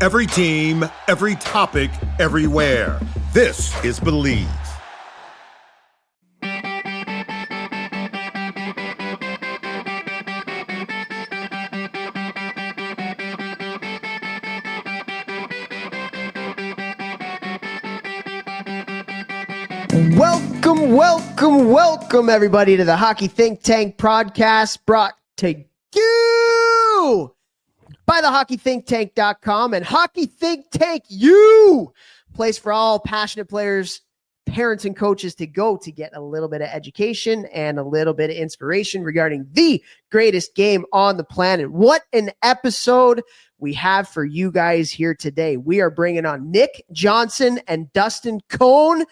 Every team, every topic, everywhere. This is Believe. Welcome, everybody, to the Hockey Think Tank podcast, brought to you by the hockeythinktank.com and Hockey Think Tank U, place for all passionate players, parents, and coaches to go to get a little bit of education and a little bit of inspiration regarding the greatest game on the planet. What an episode we have for you guys here today. We are bringing on Nick Johnson and Dustin Kohn,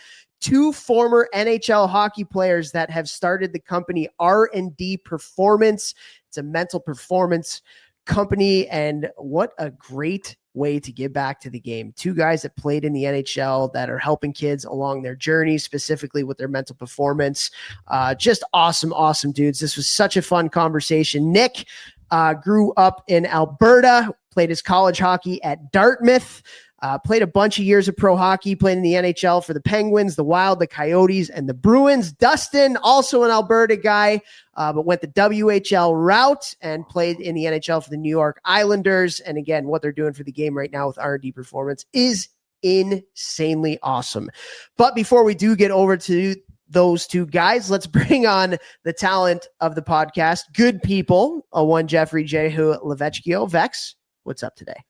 two former NHL hockey players that have started the company R&D Performance. It's a mental performance company, and what a great way to give back to the game. Two guys that played in the NHL that are helping kids along their journey, specifically with their mental performance. Just awesome dudes. This was such a fun conversation. Nick grew up in Alberta, played his college hockey at Dartmouth, played a bunch of years of pro hockey, played in the NHL for the Penguins, the Wild, the Coyotes, and the Bruins. Dustin, also an Alberta guy, but went the WHL route and played in the NHL for the New York Islanders. And again, what they're doing for the game right now with R&D Performance is insanely awesome. But before we do get over to those two guys, let's bring on the talent of the podcast. Good people, one Jeffrey Jehu Levechkio. Vex, what's up today?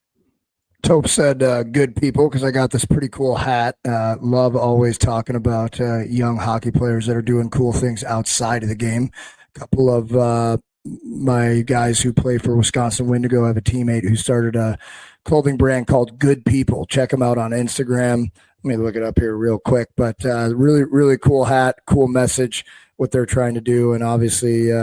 Tope said good people because I got this pretty cool hat. Love always talking about young hockey players that are doing cool things outside of the game. A couple of my guys who play for Wisconsin Wendigo have a teammate who started a clothing brand called Good People. Check them out on Instagram. Let me look it up here real quick. But really cool hat, cool message, what they're trying to do. And obviously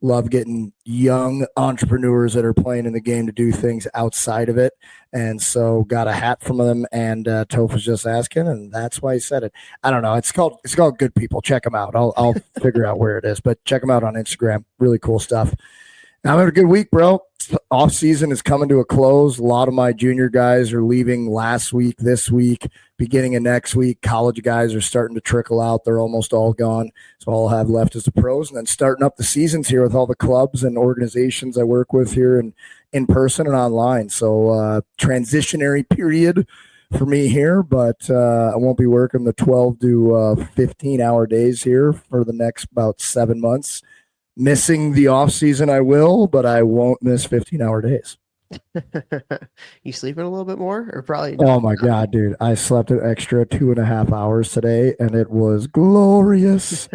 love getting young entrepreneurs that are playing in the game to do things outside of it. And so got a hat from them, and Toph was just asking, and that's why he said it. I don't know. It's called Good People. Check them out. I'll figure out where it is, but check them out on Instagram. Really cool stuff. I'm having a good week, bro. Off season is coming to a close. A lot of my junior guys are leaving last week, this week, beginning of next week. College guys are starting to trickle out. They're almost all gone. So all I have left is the pros, and then starting up the seasons here with all the clubs and organizations I work with here and in person and online. So transitionary period for me here, but I won't be working the 12 to 15-hour days here for the next about 7 months. Missing the off season, I will, but I won't miss 15-hour days. You sleeping a little bit more, or probably not? Oh my God, dude. I slept an extra 2.5 hours today, and it was glorious.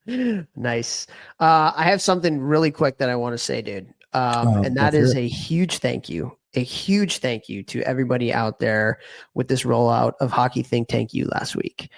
Nice. I have something really quick that I want to say, dude. And that is a huge thank you to everybody out there with this rollout of Hockey Think Tank U last week.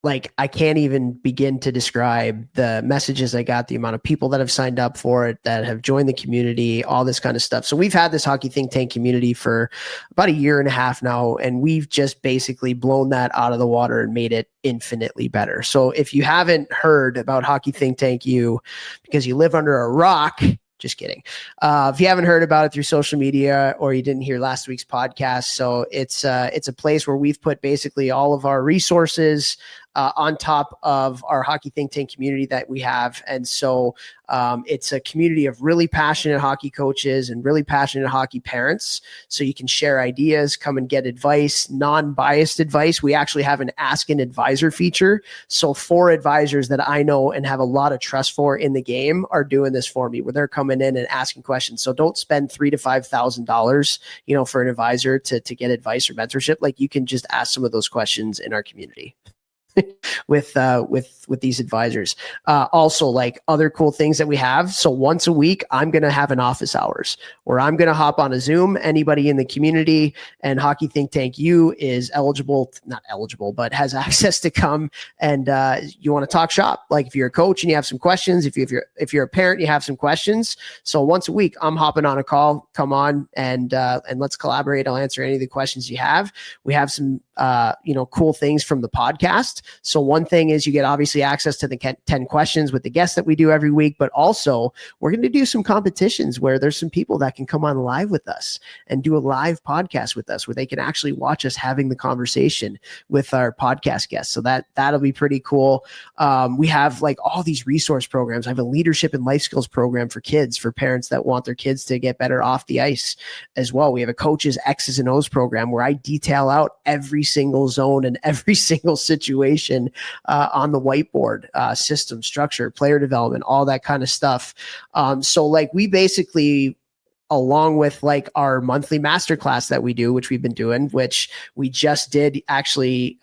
Like, I can't even begin to describe the messages I got, the amount of people that have signed up for it, that have joined the community, all this kind of stuff. So we've had this Hockey Think Tank community for about 1.5 years now, and we've just basically blown that out of the water and made it infinitely better. So if you haven't heard about Hockey Think Tank U because you live under a rock, just kidding. If you haven't heard about it through social media, or you didn't hear last week's podcast, so it's a place where we've put basically all of our resources on top of our Hockey Think Tank community that we have. And so it's a community of really passionate hockey coaches and really passionate hockey parents. So you can share ideas, come and get advice, non-biased advice. We actually have an Ask an Advisor feature. So 4 advisors that I know and have a lot of trust for in the game are doing this for me, where they're coming in and asking questions. So don't spend $3,000 to $5,000, for an advisor to get advice or mentorship. Like, you can just ask some of those questions in our community. with these advisors. Also, like, other cool things that we have. So once a week, I'm going to have an office hours where I'm going to hop on a Zoom, anybody in the community, and Hockey Think Tank U is not eligible, but has access to come and you want to talk shop. Like, if you're a coach and you have some questions, if you're a parent, you have some questions. So once a week, I'm hopping on a call, come on and let's collaborate. I'll answer any of the questions you have. We have some cool things from the podcast. So So one thing is you get obviously access to the 10 questions with the guests that we do every week, but also we're going to do some competitions where there's some people that can come on live with us and do a live podcast with us where they can actually watch us having the conversation with our podcast guests. So that'll be pretty cool. We have like all these resource programs. I have a leadership and life skills program for kids, for parents that want their kids to get better off the ice as well. We have a coaches X's and O's program where I detail out every single zone and every single situation on the whiteboard, system, structure, player development, all that kind of stuff. So like we basically, along with like our monthly masterclass that we do, which we've been doing, which we just did actually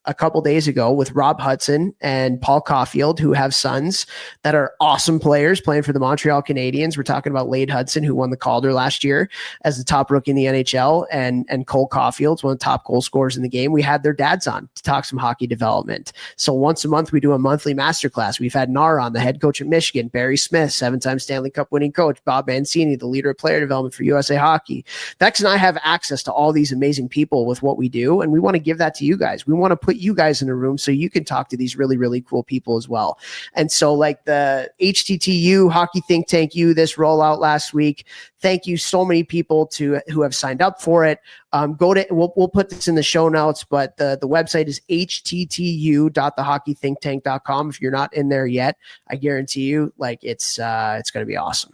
a couple days ago with Rob Hudson and Paul Caulfield, who have sons that are awesome players playing for the Montreal Canadiens. We're talking about Lade Hudson, who won the Calder last year as the top rookie in the NHL, and Cole Caulfield's one of the top goal scorers in the game. We had their dads on to talk some hockey development. So once a month, we do a monthly masterclass. We've had Nar on, the head coach at Michigan, Barry Smith, 7-time Stanley Cup winning coach, Bob Mancini, the leader of player development for USA Hockey. Vex and I have access to all these amazing people with what we do, and we want to give that to you guys. We want to put you guys in a room so you can talk to these really, really cool people as well. And so like the HTTU Hockey Think Tank U, this rollout last week, thank you so many people who have signed up for it. We'll put this in the show notes, but the website is httu.thehockeythinktank.com. If you're not in there yet, I guarantee you like it's going to be awesome.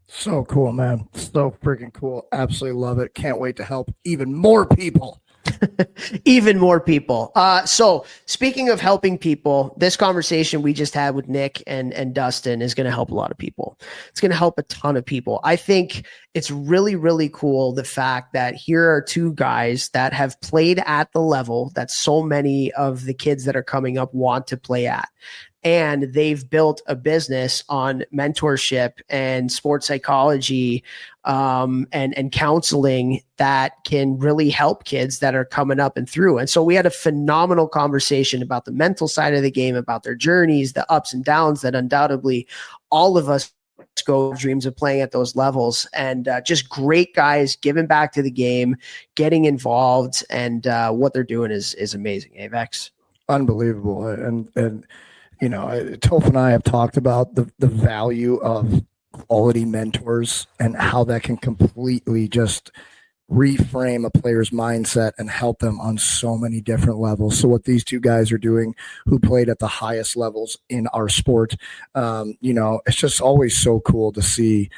So cool, man. So freaking cool. Absolutely love it. Can't wait to help even more people. Even more people. So speaking of helping people, this conversation we just had with Nick and Dustin is going to help a lot of people. It's going to help a ton of people. I think it's really, really cool the fact that here are two guys that have played at the level that so many of the kids that are coming up want to play at. And they've built a business on mentorship and sports psychology and counseling that can really help kids that are coming up and through. And so we had a phenomenal conversation about the mental side of the game, about their journeys, the ups and downs that undoubtedly all of us go dreams of playing at those levels, and just great guys giving back to the game, getting involved, and what they're doing is amazing. Vex? Unbelievable. And you know, Topher and I have talked about the value of quality mentors and how that can completely just reframe a player's mindset and help them on so many different levels. So what these two guys are doing, who played at the highest levels in our sport, you know, it's just always so cool to see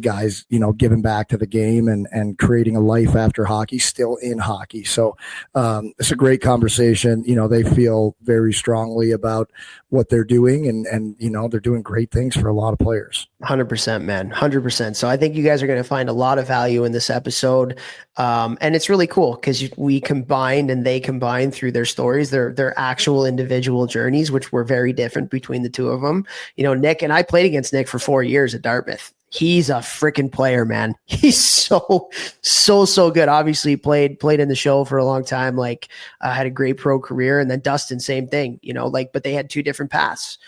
guys, you know, giving back to the game and creating a life after hockey, still in hockey. So it's a great conversation. You know, they feel very strongly about what they're doing, and you know, they're doing great things for a lot of players. 100%, man. 100%. So I think you guys are going to find a lot of value in this episode. And it's really cool because we combined and they combined through their stories, their actual individual journeys, which were very different between the two of them. You know, Nick and I played against Nick for 4 years at Dartmouth. He's a freaking player, man. He's so good. Obviously played in the show for a long time, like had a great pro career. And then Dustin, same thing, you know, like, but they had two different paths.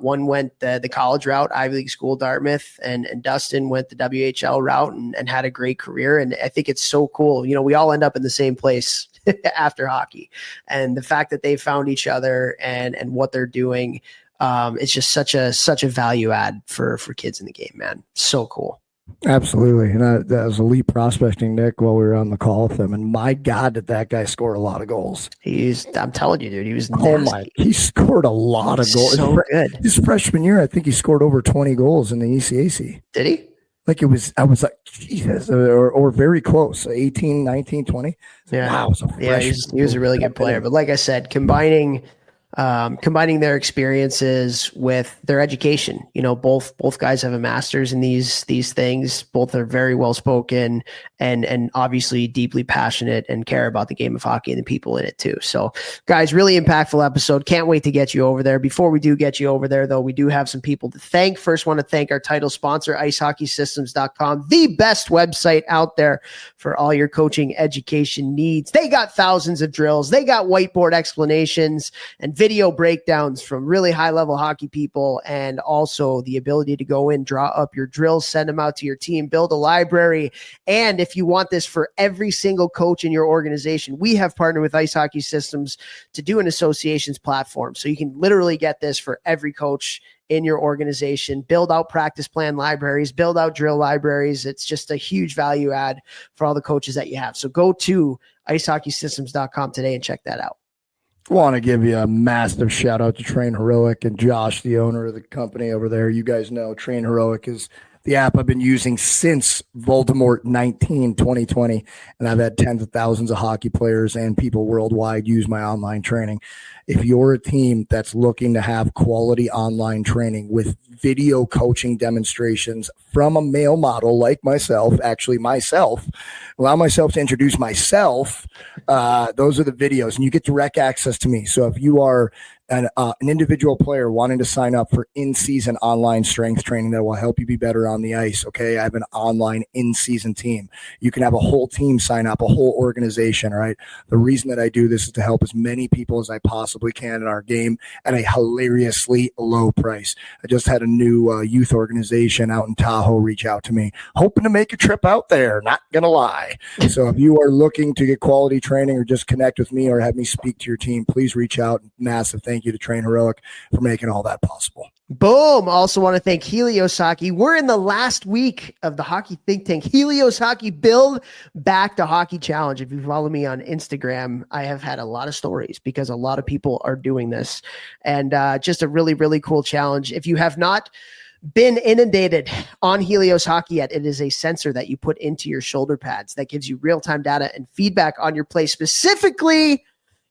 One went the college route, Ivy League school, Dartmouth, and Dustin went the WHL route and had a great career. And I think it's so cool. You know, we all end up in the same place after hockey, and the fact that they found each other and what they're doing, it's just such a value add for kids in the game, man. So cool. Absolutely. And that was elite prospecting, Nick, while we were on the call with him. And my God, did that guy score a lot of goals. I'm telling you, dude, he was nasty. He scored a lot of goals. So good. His freshman year, I think he scored over 20 goals in the ECAC. Did he? Like I was like, Jesus, or very close, 18, 19, 20. Yeah. Wow. He was a really good player. But like I said, combining their experiences with their education. You know, both guys have a master's in these things. Both are very well spoken and obviously deeply passionate and care about the game of hockey and the people in it too. So guys, really impactful episode. Can't wait to get you over there. Before we do get you over there though, we do have some people to thank. First, want to thank our title sponsor, icehockeysystems.com, the best website out there for all your coaching education needs. They got thousands of drills. They got whiteboard explanations and video breakdowns from really high level hockey people, and also the ability to go in, draw up your drills, send them out to your team, build a library. And if you want this for every single coach in your organization, we have partnered with Ice Hockey Systems to do an associations platform. So you can literally get this for every coach in your organization, build out practice plan libraries, build out drill libraries. It's just a huge value add for all the coaches that you have. So go to icehockeysystems.com today and check that out. I want to give you a massive shout out to Train Heroic and Josh, the owner of the company over there. You guys know Train Heroic is the app I've been using since Voldemort 2020, and I've had tens of thousands of hockey players and people worldwide use my online training. If you're a team that's looking to have quality online training with video coaching demonstrations from a male model like myself, allow myself to introduce myself, those are the videos, and you get direct access to me. So if you are an individual player wanting to sign up for in-season online strength training that will help you be better on the ice, okay, I have an online in-season team. You can have a whole team sign up, a whole organization, right? The reason that I do this is to help as many people as I possibly can in our game at a hilariously low price. I just had a new youth organization out in Tahoe reach out to me, hoping to make a trip out there, not gonna lie. So if you are looking to get quality training or just connect with me or have me speak to your team, please reach out. Massive thank you to Train Heroic for making all that possible. Boom. Also want to thank Helios Hockey. We're in the last week of the Hockey Think Tank. Helios Hockey Build Back to Hockey Challenge. If you follow me on Instagram, I have had a lot of stories because a lot of people are doing this, and just a really, really cool challenge. If you have not been inundated on Helios Hockey yet, it is a sensor that you put into your shoulder pads that gives you real-time data and feedback on your play, specifically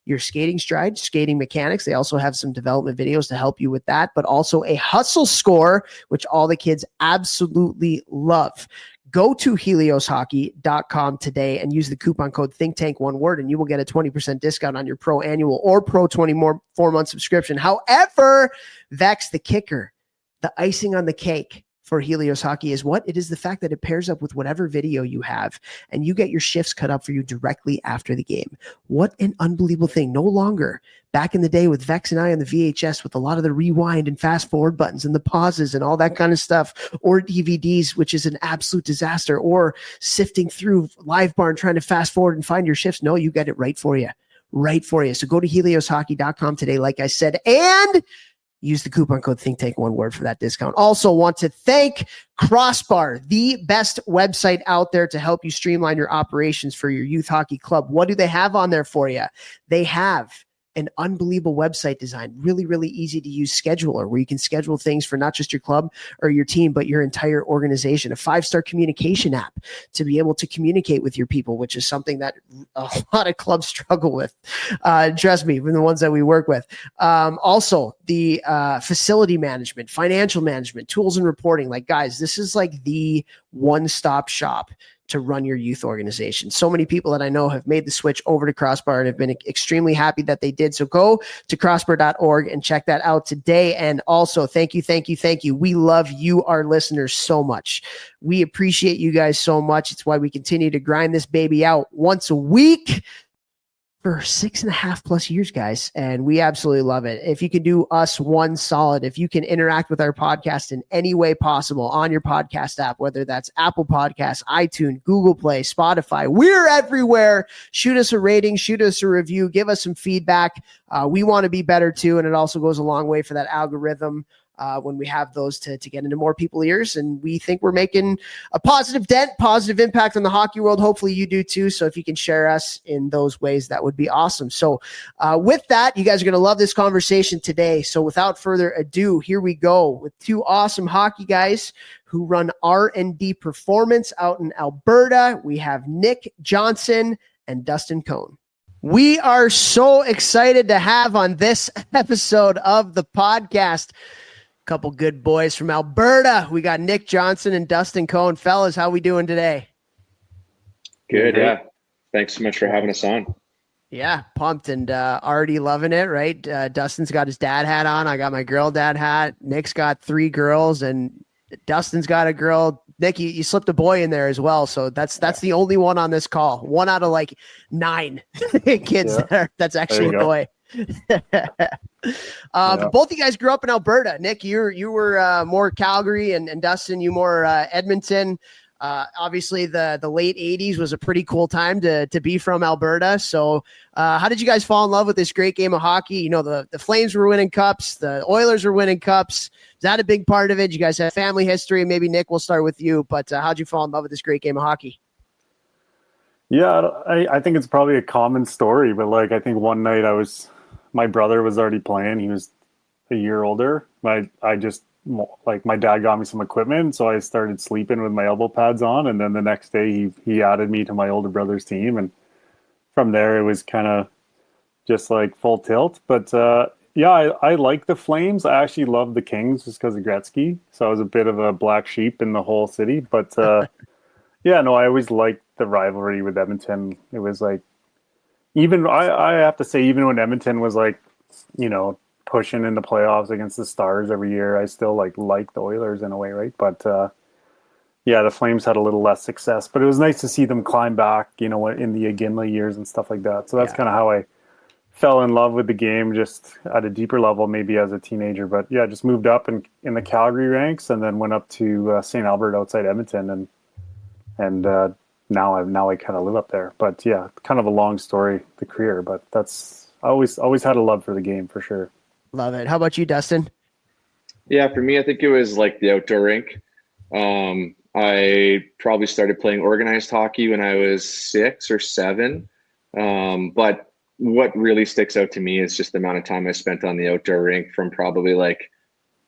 your skating stride, skating mechanics. They also have some development videos to help you with that, but also a hustle score, which all the kids absolutely love. Go to helioshockey.com today and use the coupon code ThinkTank, one word, and you will get a 20% discount on your Pro Annual or Pro 4-month subscription. However, that's the kicker. The icing on the cake for Helios Hockey is what? It is the fact that it pairs up with whatever video you have, and you get your shifts cut up for you directly after the game. What an unbelievable thing. No longer back in the day with Vex and I on the VHS with a lot of the rewind and fast forward buttons and the pauses and all that kind of stuff, or DVDs, which is an absolute disaster, or sifting through Live Bar and trying to fast forward and find your shifts. No, you get it right for you. So go to helioshockey.com today, like I said, and use the coupon code ThinkTank, one word, for that discount. Also want to thank Crossbar, the best website out there to help you streamline your operations for your youth hockey club. What do they have on there for you? They have an unbelievable website design, really, really easy to use scheduler where you can schedule things for not just your club or your team, but your entire organization. A 5-star communication app to be able to communicate with your people, which is something that a lot of clubs struggle with. Trust me, from the ones that we work with. Also, the facility management, financial management, tools and reporting. Like, guys, this is like the one-stop shop to run your youth organization. So many people that I know have made the switch over to Crossbar and have been extremely happy that they did. So go to crossbar.org and check that out today. And also, thank you. We love you, our listeners, so much. We appreciate you guys so much. It's why we continue to grind this baby out once a week for 6.5+ years, guys. And we absolutely love it. If you can do us one solid, if you can interact with our podcast in any way possible on your podcast app, whether that's Apple Podcasts, iTunes, Google Play, Spotify, we're everywhere. Shoot us a rating, shoot us a review, give us some feedback. We want to be better too. And it also goes a long way for that algorithm when we have those to get into more people's ears. And we think we're making a positive impact on the hockey world. Hopefully you do too. So if you can share us in those ways, that would be awesome. So with that, you guys are going to love this conversation today. So without further ado, here we go with two awesome hockey guys who run R&D Performance out in Alberta. We have Nick Johnson and Dustin Kohn. We are so excited to have on this episode of the podcast couple good boys from Alberta. We got Nick Johnson and Dustin Kohn. Fellas, how we doing today? Good, yeah. Thanks so much for having us on. Yeah, pumped and already loving it, right? Dustin's got his dad hat on. I got my girl dad hat. Nick's got 3 girls, and Dustin's got a girl. Nick, you slipped a boy in there as well. So that's the only one on this call. 1 out of like 9 kids that's actually a boy. But both of you guys grew up in Alberta. Nick, you were more Calgary, and Dustin, you more Edmonton. Obviously, the late 80s was a pretty cool time to be from Alberta. So how did you guys fall in love with this great game of hockey? You know, the Flames were winning cups. The Oilers were winning cups. Is that a big part of it? You guys have family history. Maybe, Nick, we'll start with you. But how'd you fall in love with this great game of hockey? Yeah, I think it's probably a common story. But, like, I think one night my brother was already playing. He was a year older. My dad got me some equipment, so I started sleeping with my elbow pads on, and then the next day he added me to my older brother's team, and from there it was kind of just like full tilt. But I like the Flames. I actually love the Kings just because of Gretzky, so I was a bit of a black sheep in the whole city. But I always liked the rivalry with Edmonton. It was like, even I have to say, even when Edmonton was like, you know, pushing in the playoffs against the Stars every year, I still like the Oilers in a way, right? But the Flames had a little less success, but it was nice to see them climb back, you know, in the Iginla years and stuff like that. So that's kind of how I fell in love with the game, just at a deeper level, maybe as a teenager. But yeah, just moved up in the Calgary ranks, and then went up to St. Albert outside Edmonton, and now I kind of live up there. But yeah, kind of a long story, the career, but I always had a love for the game for sure. Love it. How about you, Dustin? Yeah, for me, I think it was like the outdoor rink. I probably started playing organized hockey when I was 6 or 7. But what really sticks out to me is just the amount of time I spent on the outdoor rink, from probably like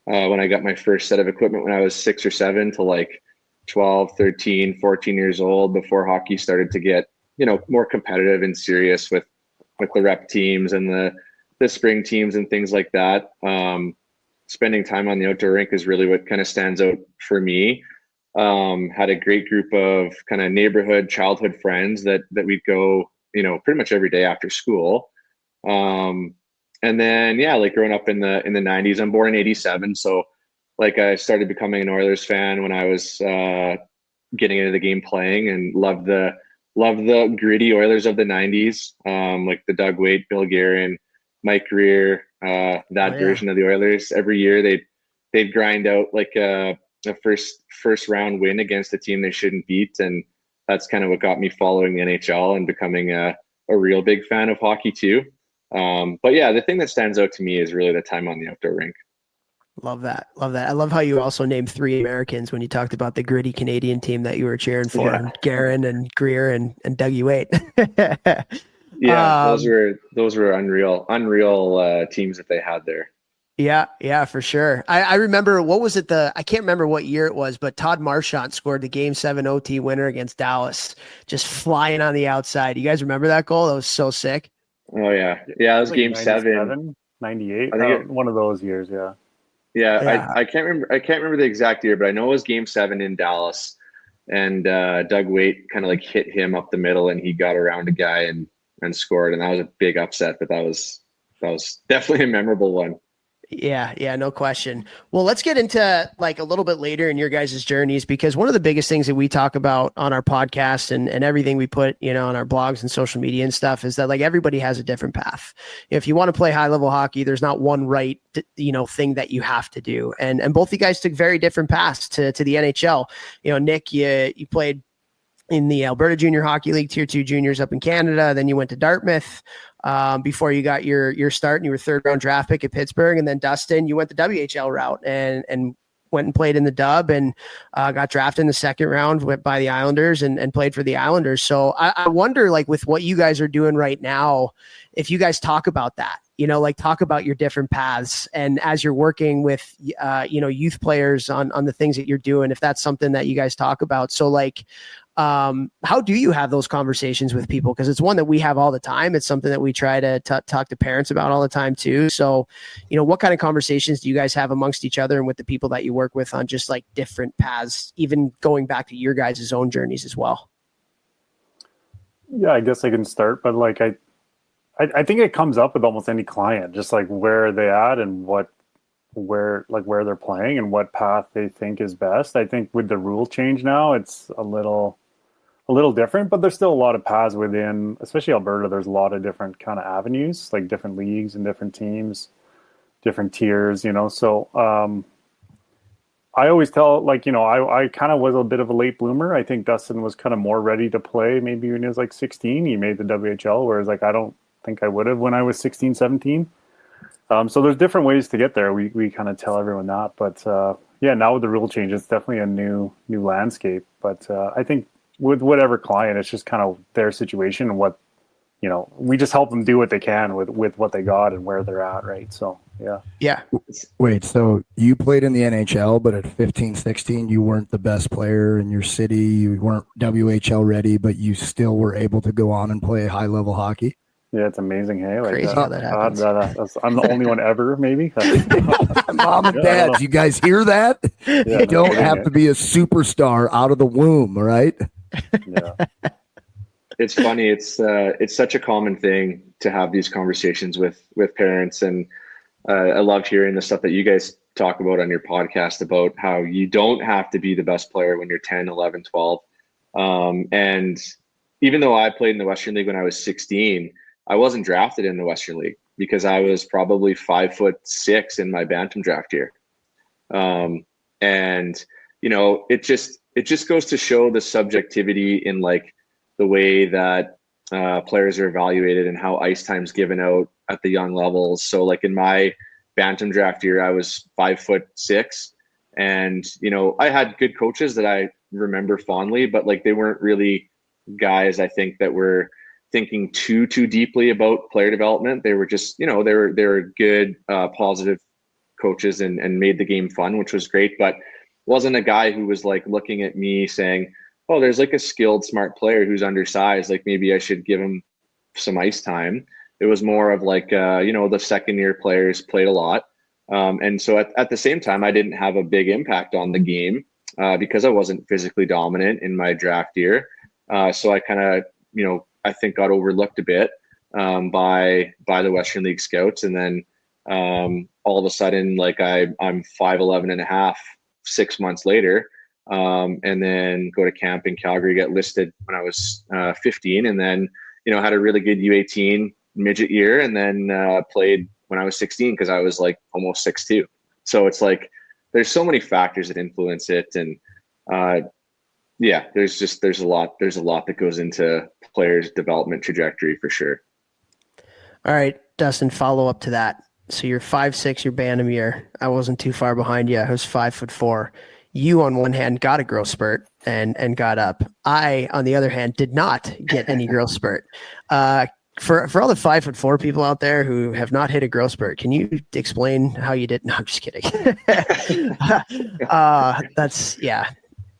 when I got my first set of equipment when I was 6 or 7 to like 12, 13, 14 years old, before hockey started to get, you know, more competitive and serious with the rep teams and the spring teams and things like that. Spending time on the outdoor rink is really what kind of stands out for me. Had a great group of kind of neighborhood, childhood friends that we'd go, you know, pretty much every day after school. And then, like growing up in the 90s, I'm born in 87. So like I started becoming an Oilers fan when I was getting into the game playing, and loved the gritty Oilers of the 90s. Like the Doug Weight, Bill Guerin, Mike Greer, version of the Oilers. Every year they'd grind out like a first round win against a team they shouldn't beat, and that's kind of what got me following the NHL and becoming a real big fan of hockey too. But yeah, the thing that stands out to me is really the time on the outdoor rink. Love that. I love how you also named 3 Americans when you talked about the gritty Canadian team that you were cheering for, and Guerin and Greer and Dougie Weight. Yeah, those were unreal teams that they had there. Yeah, for sure. I remember, what was it? I can't remember what year it was, but Todd Marchant scored the Game 7 OT winner against Dallas, just flying on the outside. You guys remember that goal? That was so sick. Oh yeah, it was like Game 7, 98. I think one of those years. Yeah. I can't remember the exact year, but I know it was Game 7 in Dallas, and Doug Weight kind of like hit him up the middle, and he got around a guy and scored, and that was a big upset, but that was definitely a memorable one. Yeah, no question. Well, let's get into like a little bit later in your guys' journeys, because one of the biggest things that we talk about on our podcast and everything we put, you know, on our blogs and social media and stuff is that like everybody has a different path. If you want to play high level hockey, there's not one right, thing that you have to do. And both you guys took very different paths to the NHL. You know, Nick, you played in the Alberta Junior Hockey League, Tier 2 juniors up in Canada. Then you went to Dartmouth before you got your start, and you were 3rd round draft pick at Pittsburgh. And then Dustin, you went the WHL route and went and played in the Dub, and got drafted in the 2nd round, went by the Islanders and played for the Islanders. So I wonder, like, with what you guys are doing right now, if you guys talk about that, like talk about your different paths, and as you're working with, youth players on the things that you're doing, if that's something that you guys talk about. So like, how do you have those conversations with people? Because it's one that we have all the time. It's something that we try to talk to parents about all the time too. So, what kind of conversations do you guys have amongst each other and with the people that you work with on just like different paths, even going back to your guys' own journeys as well? Yeah, I guess I can start, but like, I think it comes up with almost any client, just like where are they at and where they're playing and what path they think is best. I think with the rule change now, it's a little different, but there's still a lot of paths within, especially Alberta. There's a lot of different kind of avenues, like different leagues and different teams. different tiers, So I always tell, I kind of was a bit of a late bloomer. I think Dustin was kind of more ready to play maybe when he was like 16. He made the WHL, whereas I don't think I would have when I was 16, 17. So there's different ways to get there. We kind of tell everyone that. But now with the rule change, it's definitely a new landscape. But I think with whatever client, it's just kind of their situation and what, we just help them do what they can with what they got and where they're at, right? So, yeah. Yeah. Wait, so you played in the NHL, but at 15, 16, you weren't the best player in your city. You weren't WHL ready, but you still were able to go on and play high-level hockey? Yeah, it's amazing. Hey, Crazy how that happens. I'm the only one ever, maybe. Mom and Dad, you guys hear that? Yeah, you don't have to be a superstar out of the womb, right? Yeah. It's funny. It's such a common thing to have these conversations with parents, and I love hearing the stuff that you guys talk about on your podcast about how you don't have to be the best player when you're 10, 11, 12. And even though I played in the Western League when I was 16, I wasn't drafted in the Western League because I was probably 5'6" in my bantam draft year. And it just goes to show the subjectivity in like the way that players are evaluated and how ice time's given out at the young levels. So like in my bantam draft year, I was 5'6", and I had good coaches that I remember fondly, but like they weren't really guys I think that were thinking too deeply about player development. They were just, they were good, positive coaches and made the game fun, which was great, but wasn't a guy who was like looking at me saying, oh, there's like a skilled, smart player who's undersized. Like maybe I should give him some ice time. It was more of like, the second year players played a lot. And so at the same time, I didn't have a big impact on the game because I wasn't physically dominant in my draft year. So I kind of, I think got overlooked a bit by the Western League scouts. And then all of a sudden, like I'm 5'11" and a half 6 months later. And then go to camp in Calgary, get listed when I was 15, and then, had a really good U18 midget year, and then played when I was 16 because I was like almost 6'2". So it's like there's so many factors that influence it, and there's a lot that goes into players' development trajectory for sure. All right, Dustin, follow up to that. So you're 5'6", your bantam year. I wasn't too far behind you. I was 5'4". You, on one hand, got a growth spurt and got up. I, on the other hand, did not get any growth spurt. For all the 5'4" people out there who have not hit a growth spurt, can you explain how you did? No, I'm just kidding.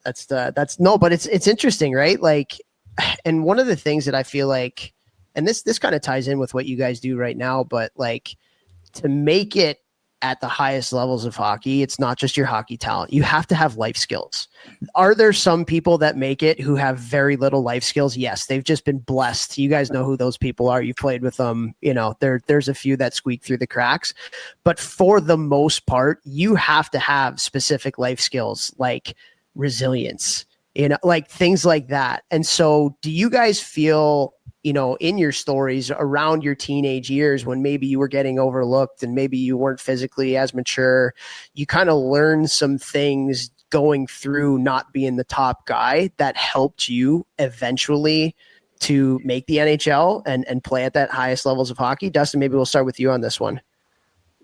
But it's interesting, right? Like, and one of the things that I feel like, and this kind of ties in with what you guys do right now, but like to make it at the highest levels of hockey, it's not just your hockey talent. You have to have life skills. Are there some people that make it who have very little life skills? Yes, they've just been blessed. You guys know who those people are. You've played with them. There's a few that squeak through the cracks. But for the most part, you have to have specific life skills like resilience, like things like that. And so do you guys feel, in your stories around your teenage years when maybe you were getting overlooked and maybe you weren't physically as mature, you kind of learned some things going through not being the top guy that helped you eventually to make the NHL and play at that highest levels of hockey? Dustin, maybe we'll start with you on this one.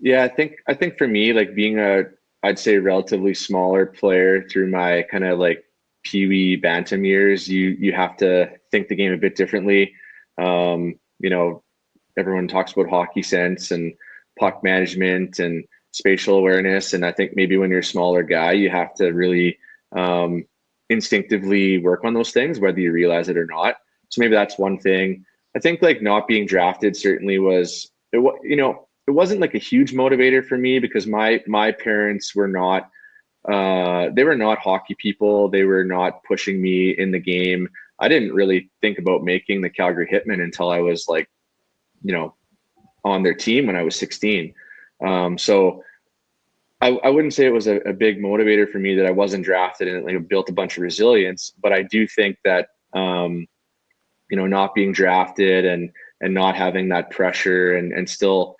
Yeah, I think for me, like being I'd say relatively smaller player through my kind of like peewee bantam years, you have to think the game a bit differently. Everyone talks about hockey sense and puck management and spatial awareness. And I think maybe when you're a smaller guy, you have to really instinctively work on those things, whether you realize it or not. So maybe that's one thing. I think like not being drafted certainly was, it wasn't like a huge motivator for me because my parents were not, they were not hockey people. They were not pushing me in the game. I didn't really think about making the Calgary Hitmen until I was like, on their team when I was 16. So I wouldn't say it was a big motivator for me that I wasn't drafted and like built a bunch of resilience. But I do think that, not being drafted and not having that pressure and still,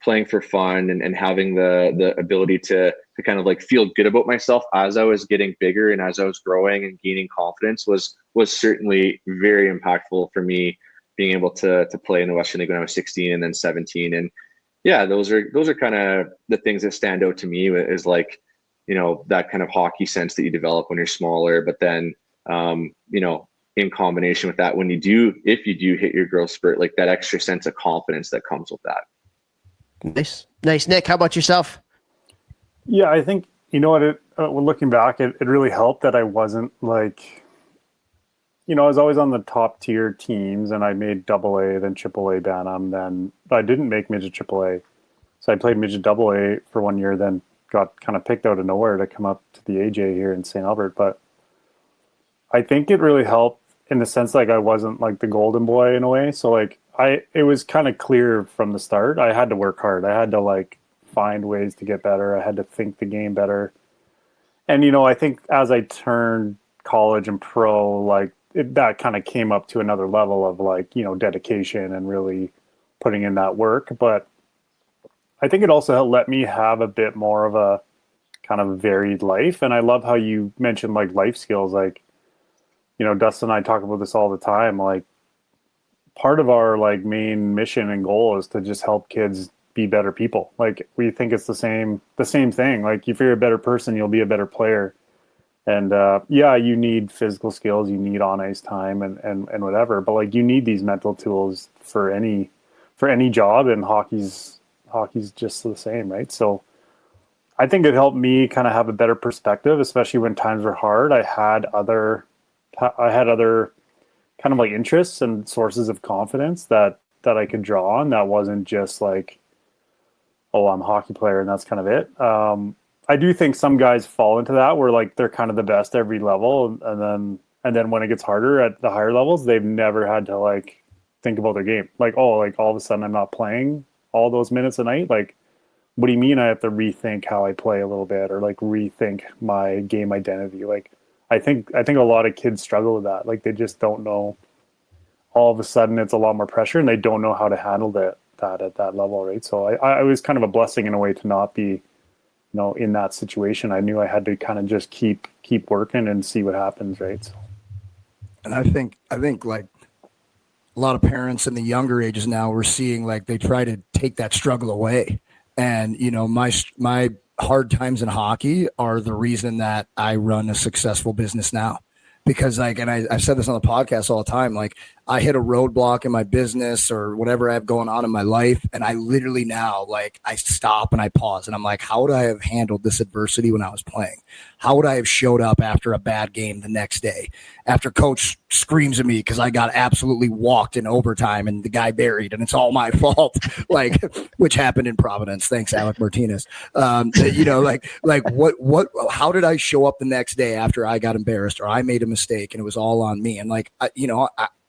playing for fun and having the ability to kind of like feel good about myself as I was getting bigger and as I was growing and gaining confidence was certainly very impactful for me, being able to play in the Western League when I was 16 and then 17. And yeah, those are kind of the things that stand out to me, is like, you know, that kind of hockey sense that you develop when you're smaller, but then, you know, in combination with that, if you do hit your growth spurt, like that extra sense of confidence that comes with that. Nice. Nick, how about yourself? Yeah, I think, you know what, when looking back, it really helped that I wasn't like, you know, I was always on the top tier teams, and I made AA, then AAA Bantam, then I didn't make midget AAA. So I played midget AA for 1 year, then got kind of picked out of nowhere to come up to the AJ here in St. Albert. But I think it really helped in the sense, like, I wasn't like the golden boy in a way. So like it was kind of clear from the start. I had to work hard. I had to like find ways to get better. I had to think the game better. And, you know, I think as I turned college and pro, like that kind of came up to another level of like, you know, dedication and really putting in that work. But I think it also let me have a bit more of a kind of varied life. And I love how you mentioned like life skills. Like, you know, Dustin and I talk about this all the time. Like, part of our like main mission and goal is to just help kids be better people. Like, we think it's the same thing. Like, if you're a better person, you'll be a better player. And yeah, you need physical skills, you need on ice time and whatever. But like, you need these mental tools for any job, and hockey's just the same, right? So I think it helped me kind of have a better perspective, especially when times were hard. I had other kind of like interests and sources of confidence that I could draw on. That wasn't just like, oh, I'm a hockey player and that's kind of it. I do think some guys fall into that where like they're kind of the best every level, and then when it gets harder at the higher levels, they've never had to like think about their game. Like, oh, like all of a sudden I'm not playing all those minutes a night. Like, what do you mean I have to rethink how I play a little bit, or like rethink my game identity? Like, I think a lot of kids struggle with that. Like, they just don't know. All of a sudden it's a lot more pressure, and they don't know how to handle that at that level, right? So I was kind of a blessing in a way to not be, you know, in that situation. I knew I had to kind of just keep working and see what happens, right? So. And I think like a lot of parents in the younger ages now, we're seeing like they try to take that struggle away. And, you know, my hard times in hockey are the reason that I run a successful business now. Because like, and I've said this on the podcast all the time, like I hit a roadblock in my business or whatever I have going on in my life, and I literally now, like, I stop and I pause and I'm like, how would I have handled this adversity when I was playing? How would I have showed up after a bad game the next day, after coach screams at me because I got absolutely walked in overtime and the guy buried and it's all my fault, like, which happened in Providence. Thanks, Alec Martinez. You know, like what, how did I show up the next day after I got embarrassed or I made a mistake and it was all on me? And like,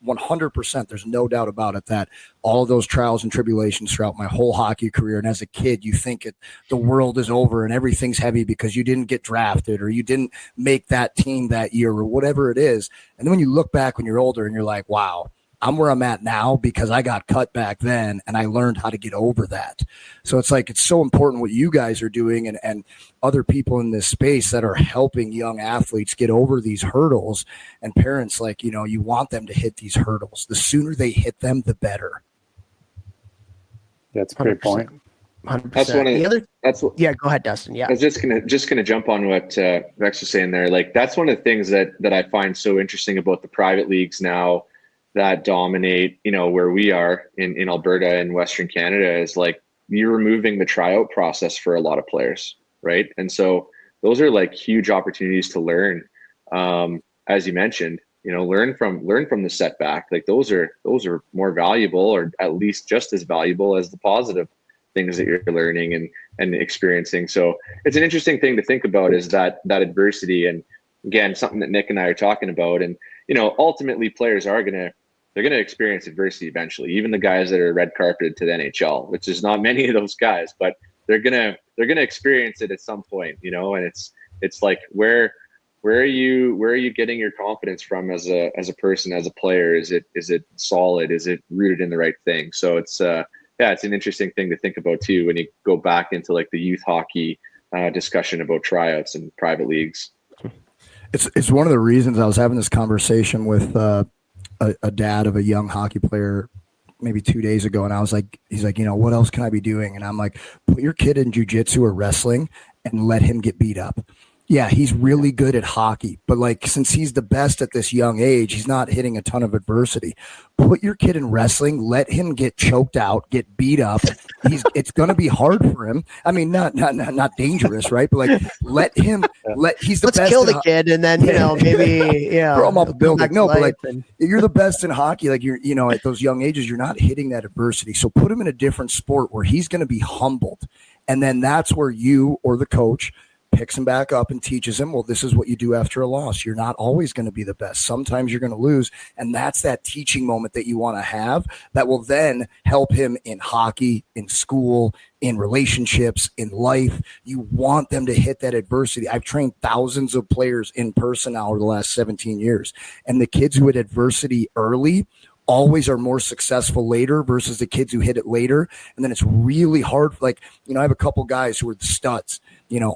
100%, there's no doubt about it that all of those trials and tribulations throughout my whole hockey career, and as a kid, you think the world is over and everything's heavy because you didn't get drafted or you didn't make that team that year or whatever it is. And then when you look back when you're older and you're like, wow, I'm where I'm at now because I got cut back then and I learned how to get over that. So it's like, it's so important what you guys are doing and other people in this space that are helping young athletes get over these hurdles. And parents, like, you know, you want them to hit these hurdles. The sooner they hit them, the better. That's a great point. 100%. That's one of the other. Yeah, go ahead, Dustin. Yeah, I was just gonna jump on what Rex was saying there. Like, that's one of the things that I find so interesting about the private leagues now that dominate, you know, where we are in Alberta and Western Canada, is like, you're removing the tryout process for a lot of players, right? And so those are like huge opportunities to learn. As you mentioned, you know, learn from the setback. Like, those are more valuable, or at least just as valuable as the positive things that you're learning and experiencing. So it's an interesting thing to think about, is that adversity. And again, something that Nick and I are talking about. And, you know, ultimately players they're going to experience adversity eventually, even the guys that are red carpeted to the NHL, which is not many of those guys, but they're going to experience it at some point, you know. And it's like, where are you getting your confidence from as a person, as a player? Is it solid? Is it rooted in the right thing? So it's yeah, it's an interesting thing to think about too when you go back into like the youth hockey discussion about tryouts and private leagues. It's one of the reasons I was having this conversation with a dad of a young hockey player maybe 2 days ago, and he's like, what else can I be doing? And I'm like, put your kid in jiu-jitsu or wrestling and let him get beat up. Yeah, he's really good at hockey, but like since he's the best at this young age, he's not hitting a ton of adversity. Put your kid in wrestling, let him get choked out, get beat up. It's going to be hard for him. I mean, not dangerous, right? But like he's the Let's best. Kill the kid, and then maybe throw him off a building. No, but like and you're the best in hockey. Like you're at those young ages, you're not hitting that adversity. So put him in a different sport where he's going to be humbled, and then that's where you or the coach picks him back up and teaches him, well, this is what you do after a loss. You're not always going to be the best. Sometimes you're going to lose. And that's that teaching moment that you want to have that will then help him in hockey, in school, in relationships, in life. You want them to hit that adversity. I've trained thousands of players in person now over the last 17 years. And the kids who hit adversity early always are more successful later versus the kids who hit it later. And then it's really hard. Like, I have a couple guys who are the studs,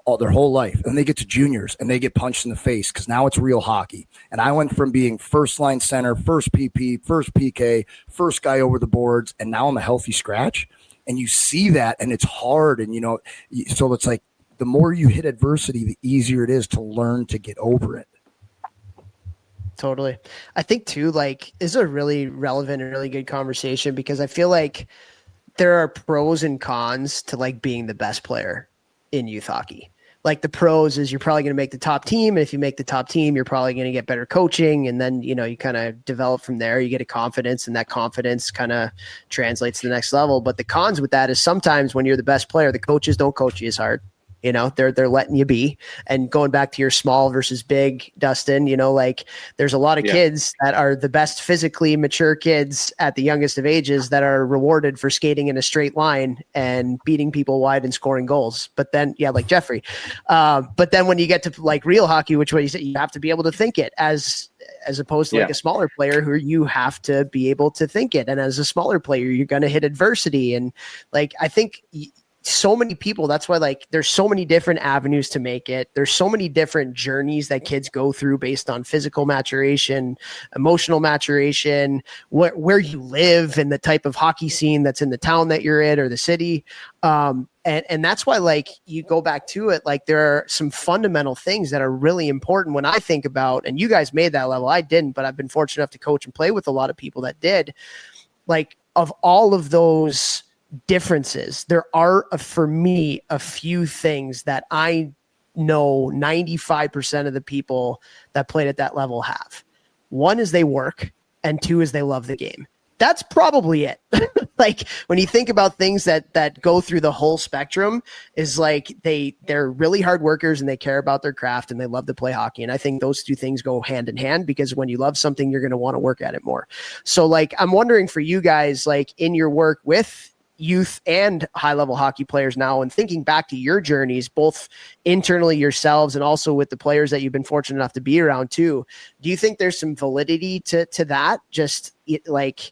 all their whole life. And they get to juniors and they get punched in the face because now it's real hockey. And I went from being first line center, first PP, first PK, first guy over the boards. And now I'm a healthy scratch. And you see that and it's hard. And, so it's like the more you hit adversity, the easier it is to learn to get over it. Totally. I think too, like, this is a really relevant and really good conversation because I feel like there are pros and cons to like being the best player in youth hockey. Like the pros is you're probably going to make the top team. And if you make the top team, you're probably going to get better coaching. And then, you kind of develop from there, you get a confidence and that confidence kind of translates to the next level. But the cons with that is sometimes when you're the best player, the coaches don't coach you as hard. They're letting you be. And going back to your small versus big, Dustin, like there's a lot of kids that are the best physically mature kids at the youngest of ages that are rewarded for skating in a straight line and beating people wide and scoring goals. But then, like Jeffrey. But then when you get to like real hockey, which way you say, you have to be able to think it as opposed to like a smaller player who you have to be able to think it. And as a smaller player, you're going to hit adversity. And like, I think so many people, that's why like there's so many different avenues to make it. There's so many different journeys that kids go through based on physical maturation, emotional maturation, where you live and the type of hockey scene that's in the town that you're in or the city. And that's why like you go back to it, like there are some fundamental things that are really important when I think about, and you guys made that level. I didn't, but I've been fortunate enough to coach and play with a lot of people that did. Like of all of those differences, there are for me a few things that I know 95% of the people that played at that level have. One is they work, and two is they love the game. That's probably it. Like when you think about things that go through the whole spectrum, is like they're really hard workers and they care about their craft and they love to play hockey. And I think those two things go hand in hand because when you love something, you're going to want to work at it more. So like I'm wondering for you guys, like in your work with youth and high-level hockey players now, and thinking back to your journeys, both internally yourselves and also with the players that you've been fortunate enough to be around too, do you think there's some validity to that? Just like,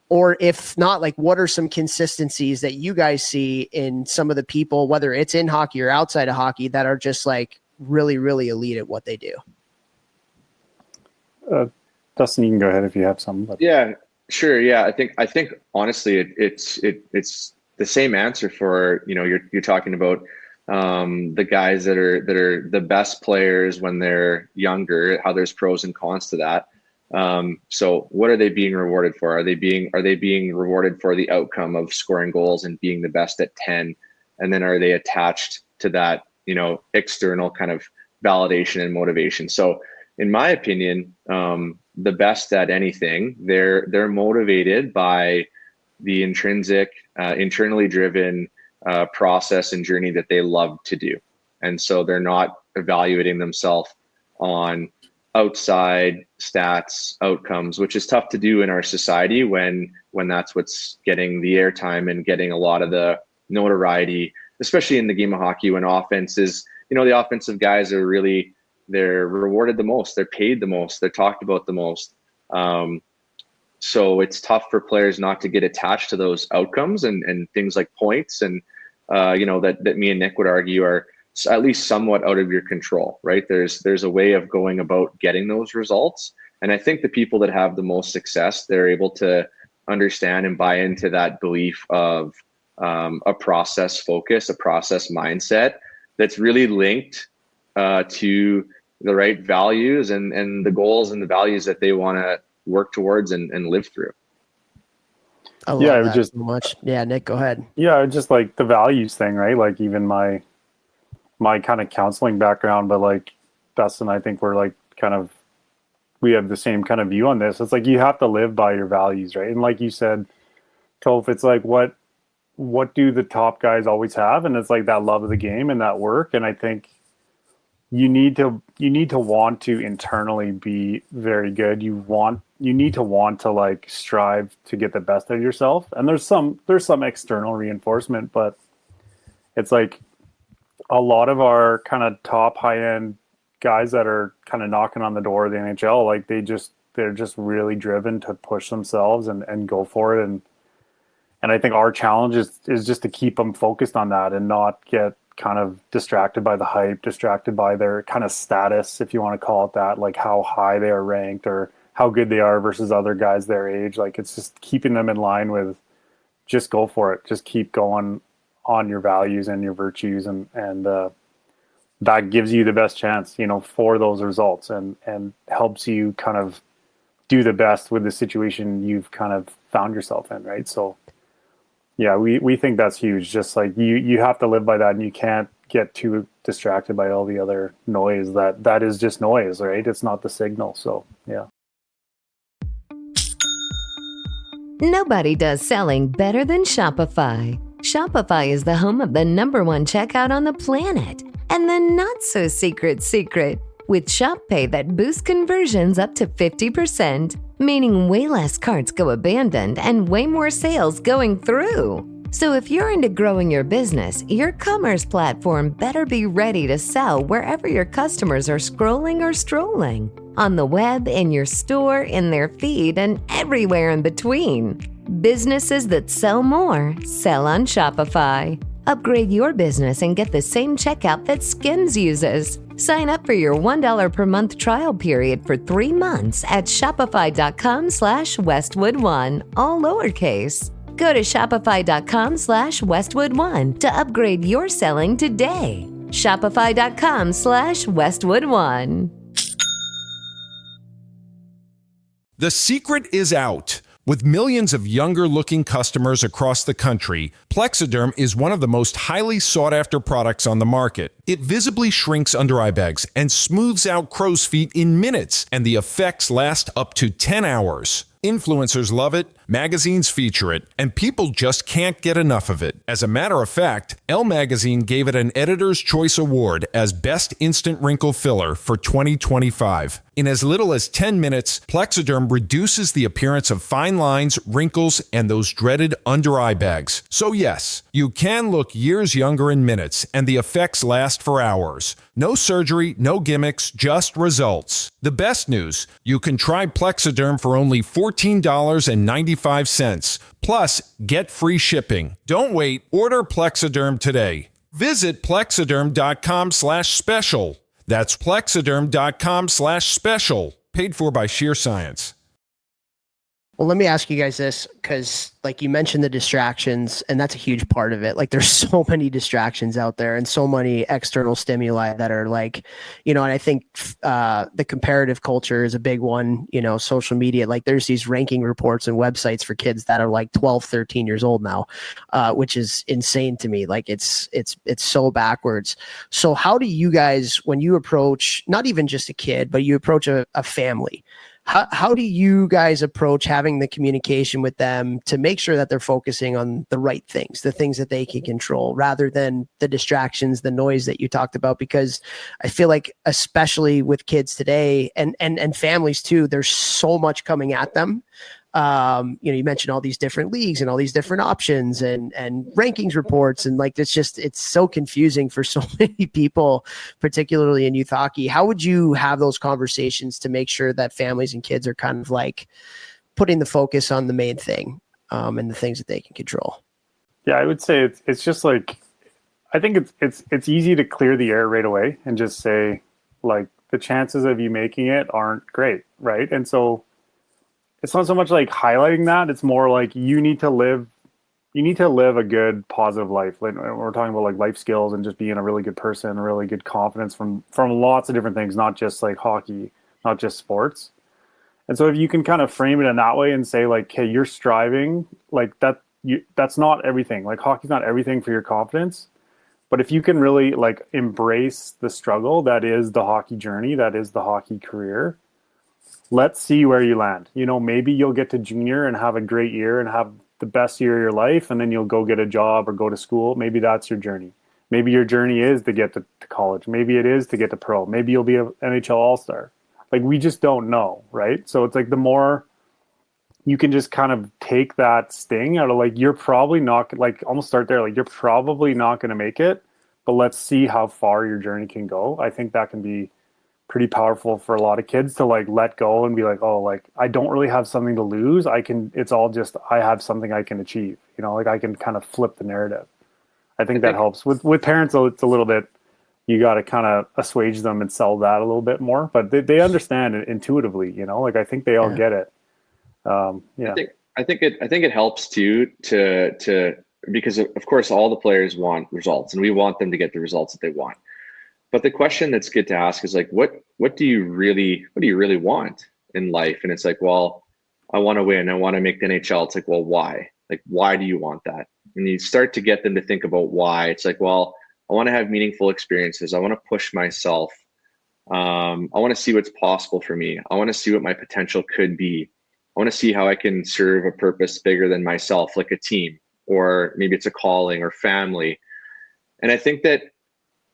or if not, like what are some consistencies that you guys see in some of the people, whether it's in hockey or outside of hockey, that are just like really, really elite at what they do? Dustin, you can go ahead if you have some. But. Yeah. Sure. Yeah. I think honestly, it's the same answer for, you're talking about the guys that are the best players when they're younger, how there's pros and cons to that. So what are they being rewarded for? Are they being rewarded for the outcome of scoring goals and being the best at 10? And then are they attached to that, external kind of validation and motivation? So in my opinion, the best at anything, they're motivated by the intrinsic, internally driven process and journey that they love to do. And so they're not evaluating themselves on outside stats, outcomes, which is tough to do in our society when that's what's getting the airtime and getting a lot of the notoriety, especially in the game of hockey when offense is, the offensive guys are really, they're rewarded the most, they're paid the most, they're talked about the most. So it's tough for players not to get attached to those outcomes and things like points and, that me and Nick would argue are at least somewhat out of your control, right? There's a way of going about getting those results. And I think the people that have the most success, they're able to understand and buy into that belief of a process focus, a process mindset that's really linked to the right values and the goals and the values that they want to work towards and live through. I love that so much. Yeah, Nick, go ahead. Yeah, just like the values thing, right? Like even my kind of counseling background, but like Dustin, I think we're like we have the same kind of view on this. It's like you have to live by your values, right? And like you said, Toph, it's like what do the top guys always have? And it's like that love of the game and that work. And I think you need to want to internally be very good. You need to want to like strive to get the best of yourself. And there's some external reinforcement, but it's like a lot of our kind of top high end guys that are kind of knocking on the door of the NHL, like they're just really driven to push themselves and go for it. And I think our challenge is just to keep them focused on that and not get kind of distracted by the hype, distracted by their kind of status, if you want to call it that, like how high they are ranked or how good they are versus other guys their age. Like it's just keeping them in line with just go for it. Just keep going on your values and your virtues and that gives you the best chance, for those results and helps you kind of do the best with the situation you've kind of found yourself in, right? So yeah, we think that's huge. Just like you have to live by that and you can't get too distracted by all the other noise that is just noise, right? It's not the signal. So yeah. Nobody does selling better than Shopify. Shopify is the home of the #1 checkout on the planet. And the not-so-secret secret, with Shop Pay that boosts conversions up to 50%, meaning way less carts go abandoned and way more sales going through. So if you're into growing your business, your commerce platform better be ready to sell wherever your customers are scrolling or strolling. On the web, in your store, in their feed, and everywhere in between. Businesses that sell more, sell on Shopify. Upgrade your business and get the same checkout that Skims uses. Sign up for your $1 per month trial period for 3 months at shopify.com/Westwood1, all lowercase. Go to shopify.com/Westwood1 to upgrade your selling today. Shopify.com/Westwood1. The secret is out. With millions of younger-looking customers across the country, Plexiderm is one of the most highly sought-after products on the market. It visibly shrinks under-eye bags and smooths out crow's feet in minutes, and the effects last up to 10 hours. Influencers love it, magazines feature it, and people just can't get enough of it. As a matter of fact, Elle Magazine gave it an Editor's Choice Award as Best Instant Wrinkle Filler for 2025. In as little as 10 minutes, Plexiderm reduces the appearance of fine lines, wrinkles, and those dreaded under-eye bags. So yes, you can look years younger in minutes, and the effects last for hours. No surgery, no gimmicks, just results. The best news, you can try Plexiderm for only $14.95. Plus, get free shipping. Don't wait. Order Plexiderm today. Visit plexiderm.com/special. That's plexiderm.com/special. Paid for by Sheer Science. Well, let me ask you guys this, because like you mentioned the distractions, and that's a huge part of it. Like there's so many distractions out there and so many external stimuli that are like, and I think the comparative culture is a big one, social media. Like there's these ranking reports and websites for kids that are like 12, 13 years old now, which is insane to me. Like it's so backwards. So how do you guys, when you approach not even just a kid, but you approach a family, how do you guys approach having the communication with them to make sure that they're focusing on the right things, the things that they can control, rather than the distractions, the noise that you talked about? Because I feel like, especially with kids today and families too, there's so much coming at them. You mentioned all these different leagues and all these different options and rankings reports. And like, it's so confusing for so many people, particularly in youth hockey. How would you have those conversations to make sure that families and kids are kind of like putting the focus on the main thing and the things that they can control. Yeah, I would say it's just like, I think it's easy to clear the air right away and just say, like, the chances of you making it aren't great, right? And so it's not so much like highlighting that, it's more like you need to live a good, positive life. Like, we're talking about like life skills and just being a really good person, really good confidence from lots of different things, not just like hockey, not just sports. And so if you can kind of frame it in that way and say like, hey, you're striving, like that's not everything. Like, hockey's not everything for your confidence. But if you can really like embrace the struggle that is the hockey journey, that is the hockey career, let's see where you land. You know, maybe you'll get to junior and have a great year and have the best year of your life, and then you'll go get a job or go to school. Maybe that's your journey. Maybe your journey is to get to college. Maybe it is to get to pro. Maybe you'll be an NHL All-Star. Like, we just don't know, right? So it's like the more you can just kind of take that sting out of like, you're probably not, like, almost start there, like, you're probably not going to make it, but let's see how far your journey can go. I think that can be pretty powerful for a lot of kids to like let go and be like, oh, like, I don't really have something to lose. It's all just, I have something I can achieve, you know, like I can kind of flip the narrative. I think that helps with parents. It's a little bit, you got to kind of assuage them and sell that a little bit more, but they understand it intuitively, you know, like I think they all get it. Yeah. I think it helps too to because of course all the players want results and we want them to get the results that they want. But the question that's good to ask is like, what do you really want in life? And it's like, well, I want to win. I want to make the NHL. It's like, well, why? Like, why do you want that? And you start to get them to think about why. It's like, well, I want to have meaningful experiences. I want to push myself. I want to see what's possible for me. I want to see what my potential could be. I want to see how I can serve a purpose bigger than myself, like a team, or maybe it's a calling or family. And I think that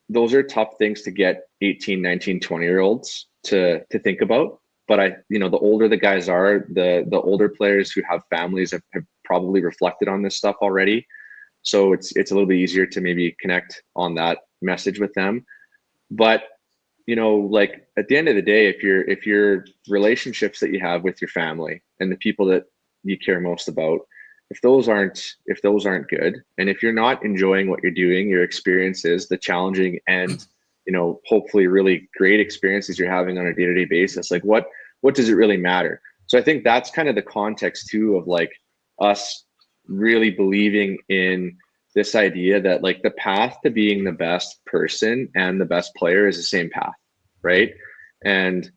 those are tough things to get 18, 19, 20-year-olds to think about. But the older the guys are, the older players who have families have probably reflected on this stuff already. So it's a little bit easier to maybe connect on that message with them. But, you know, like at the end of the day, if your relationships that you have with your family and the people that you care most about, if those aren't good, and if you're not enjoying what you're doing, your experiences, the challenging and, you know, hopefully really great experiences you're having on a day-to-day basis, like what does it really matter? So I think that's kind of the context too of like us really believing in this idea that like the path to being the best person and the best player is the same path, right? And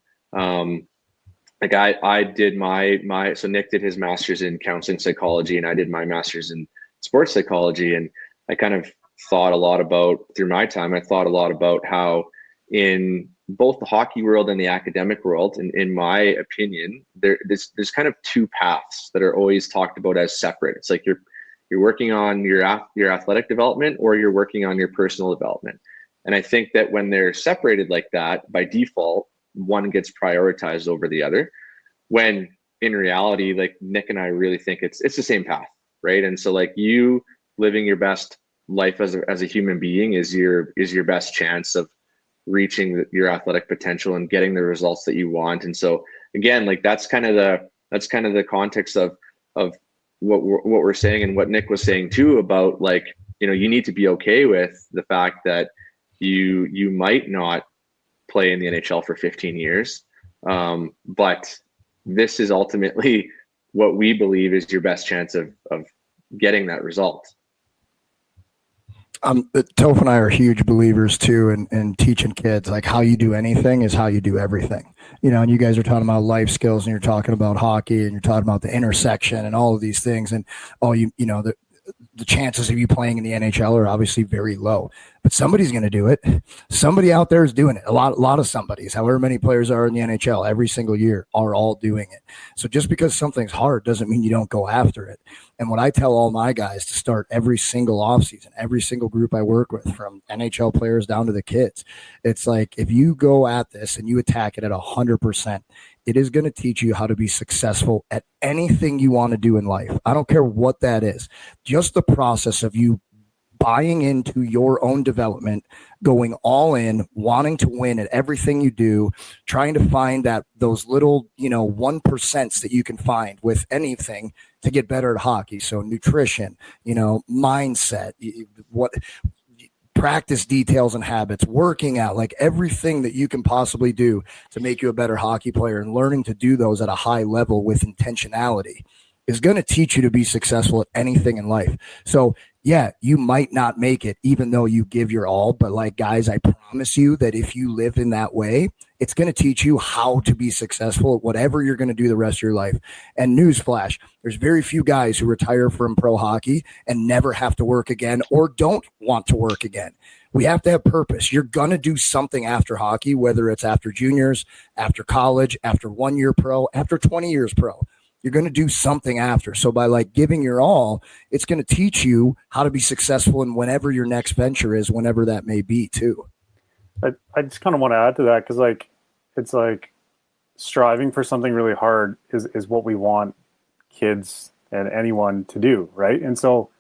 like I did my so Nick did his master's in counseling psychology and I did my master's in sports psychology. And I kind of thought a lot about, through my time, I thought a lot about how in both the hockey world and the academic world, in my opinion, there's kind of two paths that are always talked about as separate. It's like you're working on your athletic development or you're working on your personal development. And I think that when they're separated like that, by default, one gets prioritized over the other, when in reality, like Nick and I really think it's the same path, right? And so like you living your best life as a human being is your best chance of reaching your athletic potential and getting the results that you want. And so again, like that's kind of the context of what we're saying and what Nick was saying too about like, you know, you need to be okay with the fact that you might not play in the NHL for 15 years. But this is ultimately what we believe is your best chance of getting that result. Toph and I are huge believers too in teaching kids like how you do anything is how you do everything. You know, and you guys are talking about life skills and you're talking about hockey and you're talking about the intersection and all of these things. And the chances of you playing in the NHL are obviously very low, but somebody's going to do it. Somebody out there is doing it. A lot of somebodies, however many players are in the NHL every single year, are all doing it. So just because something's hard doesn't mean you don't go after it. And what I tell all my guys to start every single offseason, every single group I work with, from NHL players down to the kids, it's like if you go at this and you attack it at 100%, it is going to teach you how to be successful at anything you want to do in life. I don't care what that is. Just the process of you buying into your own development, going all in, wanting to win at everything you do, trying to find those little, 1% that you can find with anything to get better at hockey. So nutrition, mindset, what practice details and habits, working out, like everything that you can possibly do to make you a better hockey player, and learning to do those at a high level with intentionality is going to teach you to be successful at anything in life. So yeah, you might not make it even though you give your all, but like, guys, I promise you that if you live in that way, it's going to teach you how to be successful at whatever you're going to do the rest of your life. And newsflash, there's very few guys who retire from pro hockey and never have to work again or don't want to work again. We have to have purpose. You're going to do something after hockey, whether it's after juniors, after college, after 1 year pro, after 20 years pro. You're going to do something after. So by like giving your all, it's going to teach you how to be successful in whatever your next venture is, whenever that may be too. I just kind of want to add to that, because like, it's like striving for something really hard is what we want kids and anyone to do, right? And so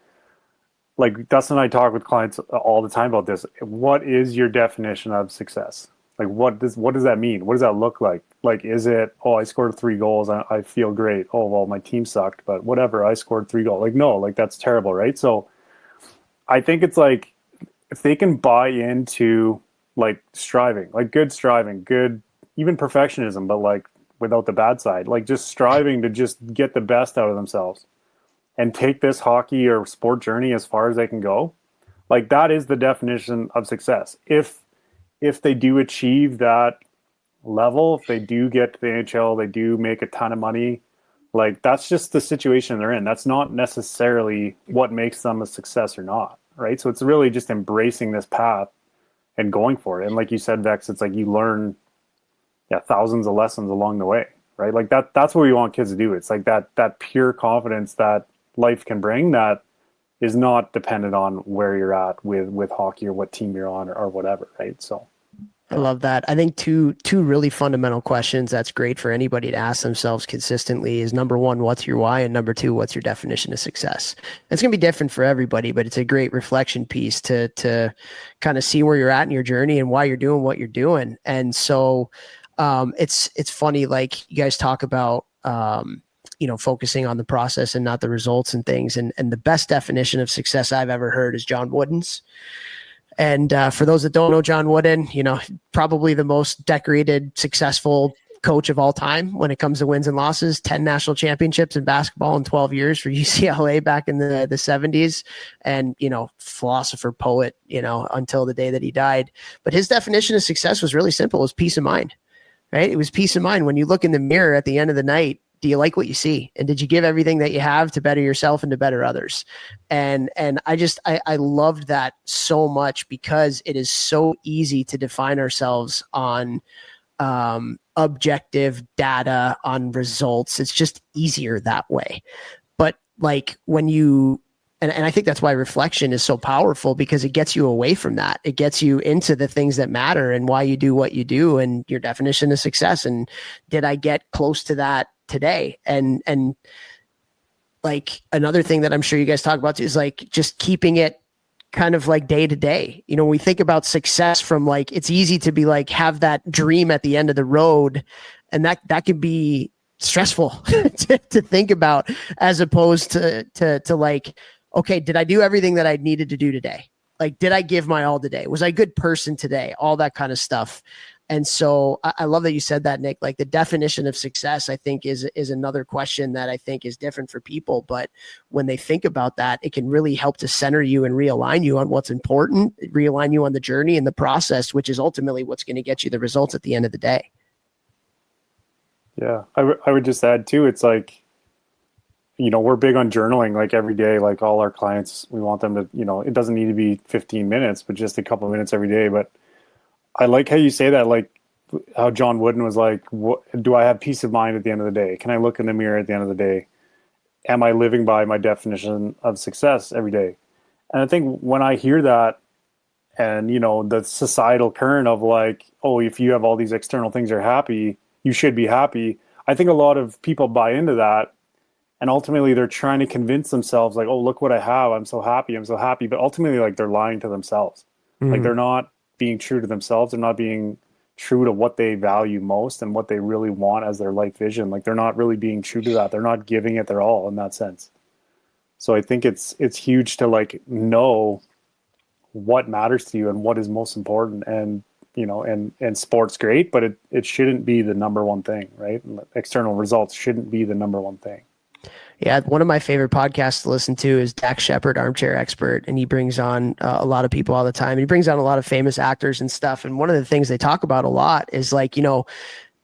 like Dustin and I talk with clients all the time about this. What is your definition of success? Like, what does that mean? What does that look like? Like, is it, oh, I scored 3 goals, I feel great. Oh, well, my team sucked, but whatever, I scored 3 goals. Like, no, like that's terrible, right? So I think it's like, if they can buy into like striving, like good striving, good, even perfectionism, but like without the bad side, like just striving to just get the best out of themselves and take this hockey or sport journey as far as they can go. Like, that is the definition of success. If they do achieve that level, if they do get to the NHL, they do make a ton of money, like that's just the situation they're in. That's not necessarily what makes them a success or not, right? So it's really just embracing this path and going for it. And like you said, Vex, it's like you learn thousands of lessons along the way, right? Like that's what we want kids to do. It's like that pure confidence that life can bring that is not dependent on where you're at with hockey or what team you're on or whatever, right? So I love that. I think two really fundamental questions that's great for anybody to ask themselves consistently is, number one, what's your why? And number two, what's your definition of success? It's going to be different for everybody, but it's a great reflection piece to kind of see where you're at in your journey and why you're doing what you're doing. And so it's funny, like you guys talk about, focusing on the process and not the results and things. And the best definition of success I've ever heard is John Wooden's. And for those that don't know John Wooden, probably the most decorated, successful coach of all time when it comes to wins and losses, 10 national championships in basketball in 12 years for UCLA back in the 70s. And, philosopher, poet, until the day that he died. But his definition of success was really simple. It was peace of mind, right? It was peace of mind. When you look in the mirror at the end of the night, do you like what you see? And did you give everything that you have to better yourself and to better others? And I loved that so much, because it is so easy to define ourselves on objective data, on results. It's just easier that way. But like when you, and I think that's why reflection is so powerful, because it gets you away from that. It gets you into the things that matter and why you do what you do and your definition of success. And did I get close to that today? And like another thing that I'm sure you guys talk about is like just keeping it kind of like day to day. When we think about success from like, it's easy to be like, have that dream at the end of the road. And that could be stressful to think about, as opposed to like, okay, did I do everything that I needed to do today? Like, did I give my all today? Was I a good person today? All that kind of stuff. And so I love that you said that, Nick. Like, the definition of success, I think, is another question that I think is different for people. But when they think about that, it can really help to center you and realign you on what's important, realign you on the journey and the process, which is ultimately what's going to get you the results at the end of the day. Yeah, I would just add too, it's like, we're big on journaling, like every day, like all our clients, we want them to, it doesn't need to be 15 minutes, but just a couple of minutes every day. But I like how you say that, like how John Wooden was like, do I have peace of mind at the end of the day? Can I look in the mirror at the end of the day? Am I living by my definition of success every day? And I think when I hear that, and, the societal current of like, oh, if you have all these external things, you're happy, you should be happy. I think a lot of people buy into that. And ultimately they're trying to convince themselves like, oh, look what I have. I'm so happy. But ultimately, like, they're lying to themselves. Like, they're not being true to themselves. They're not being true to what they value most and what they really want as their life vision. Like, they're not really being true to that. They're not giving it their all in that sense. So I think it's huge to like know what matters to you and what is most important. And, you know, and sport's great, but it shouldn't be the number one thing, right? External results shouldn't be the number one thing. Yeah, one of my favorite podcasts to listen to is Dax Shepard, Armchair Expert, and he brings on a lot of people all the time. He brings on a lot of famous actors and stuff. And one of the things they talk about a lot is like, you know,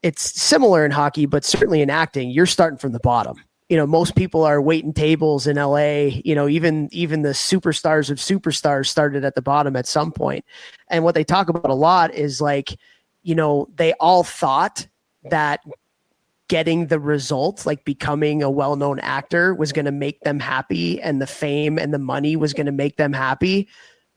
it's similar in hockey, but certainly in acting, you're starting from the bottom. You know, most people are waiting tables in LA. You know, even the superstars of superstars started at the bottom at some point. And what they talk about a lot is like, you know, they all thought that getting the results, like becoming a well-known actor, was going to make them happy, and the fame and the money was going to make them happy.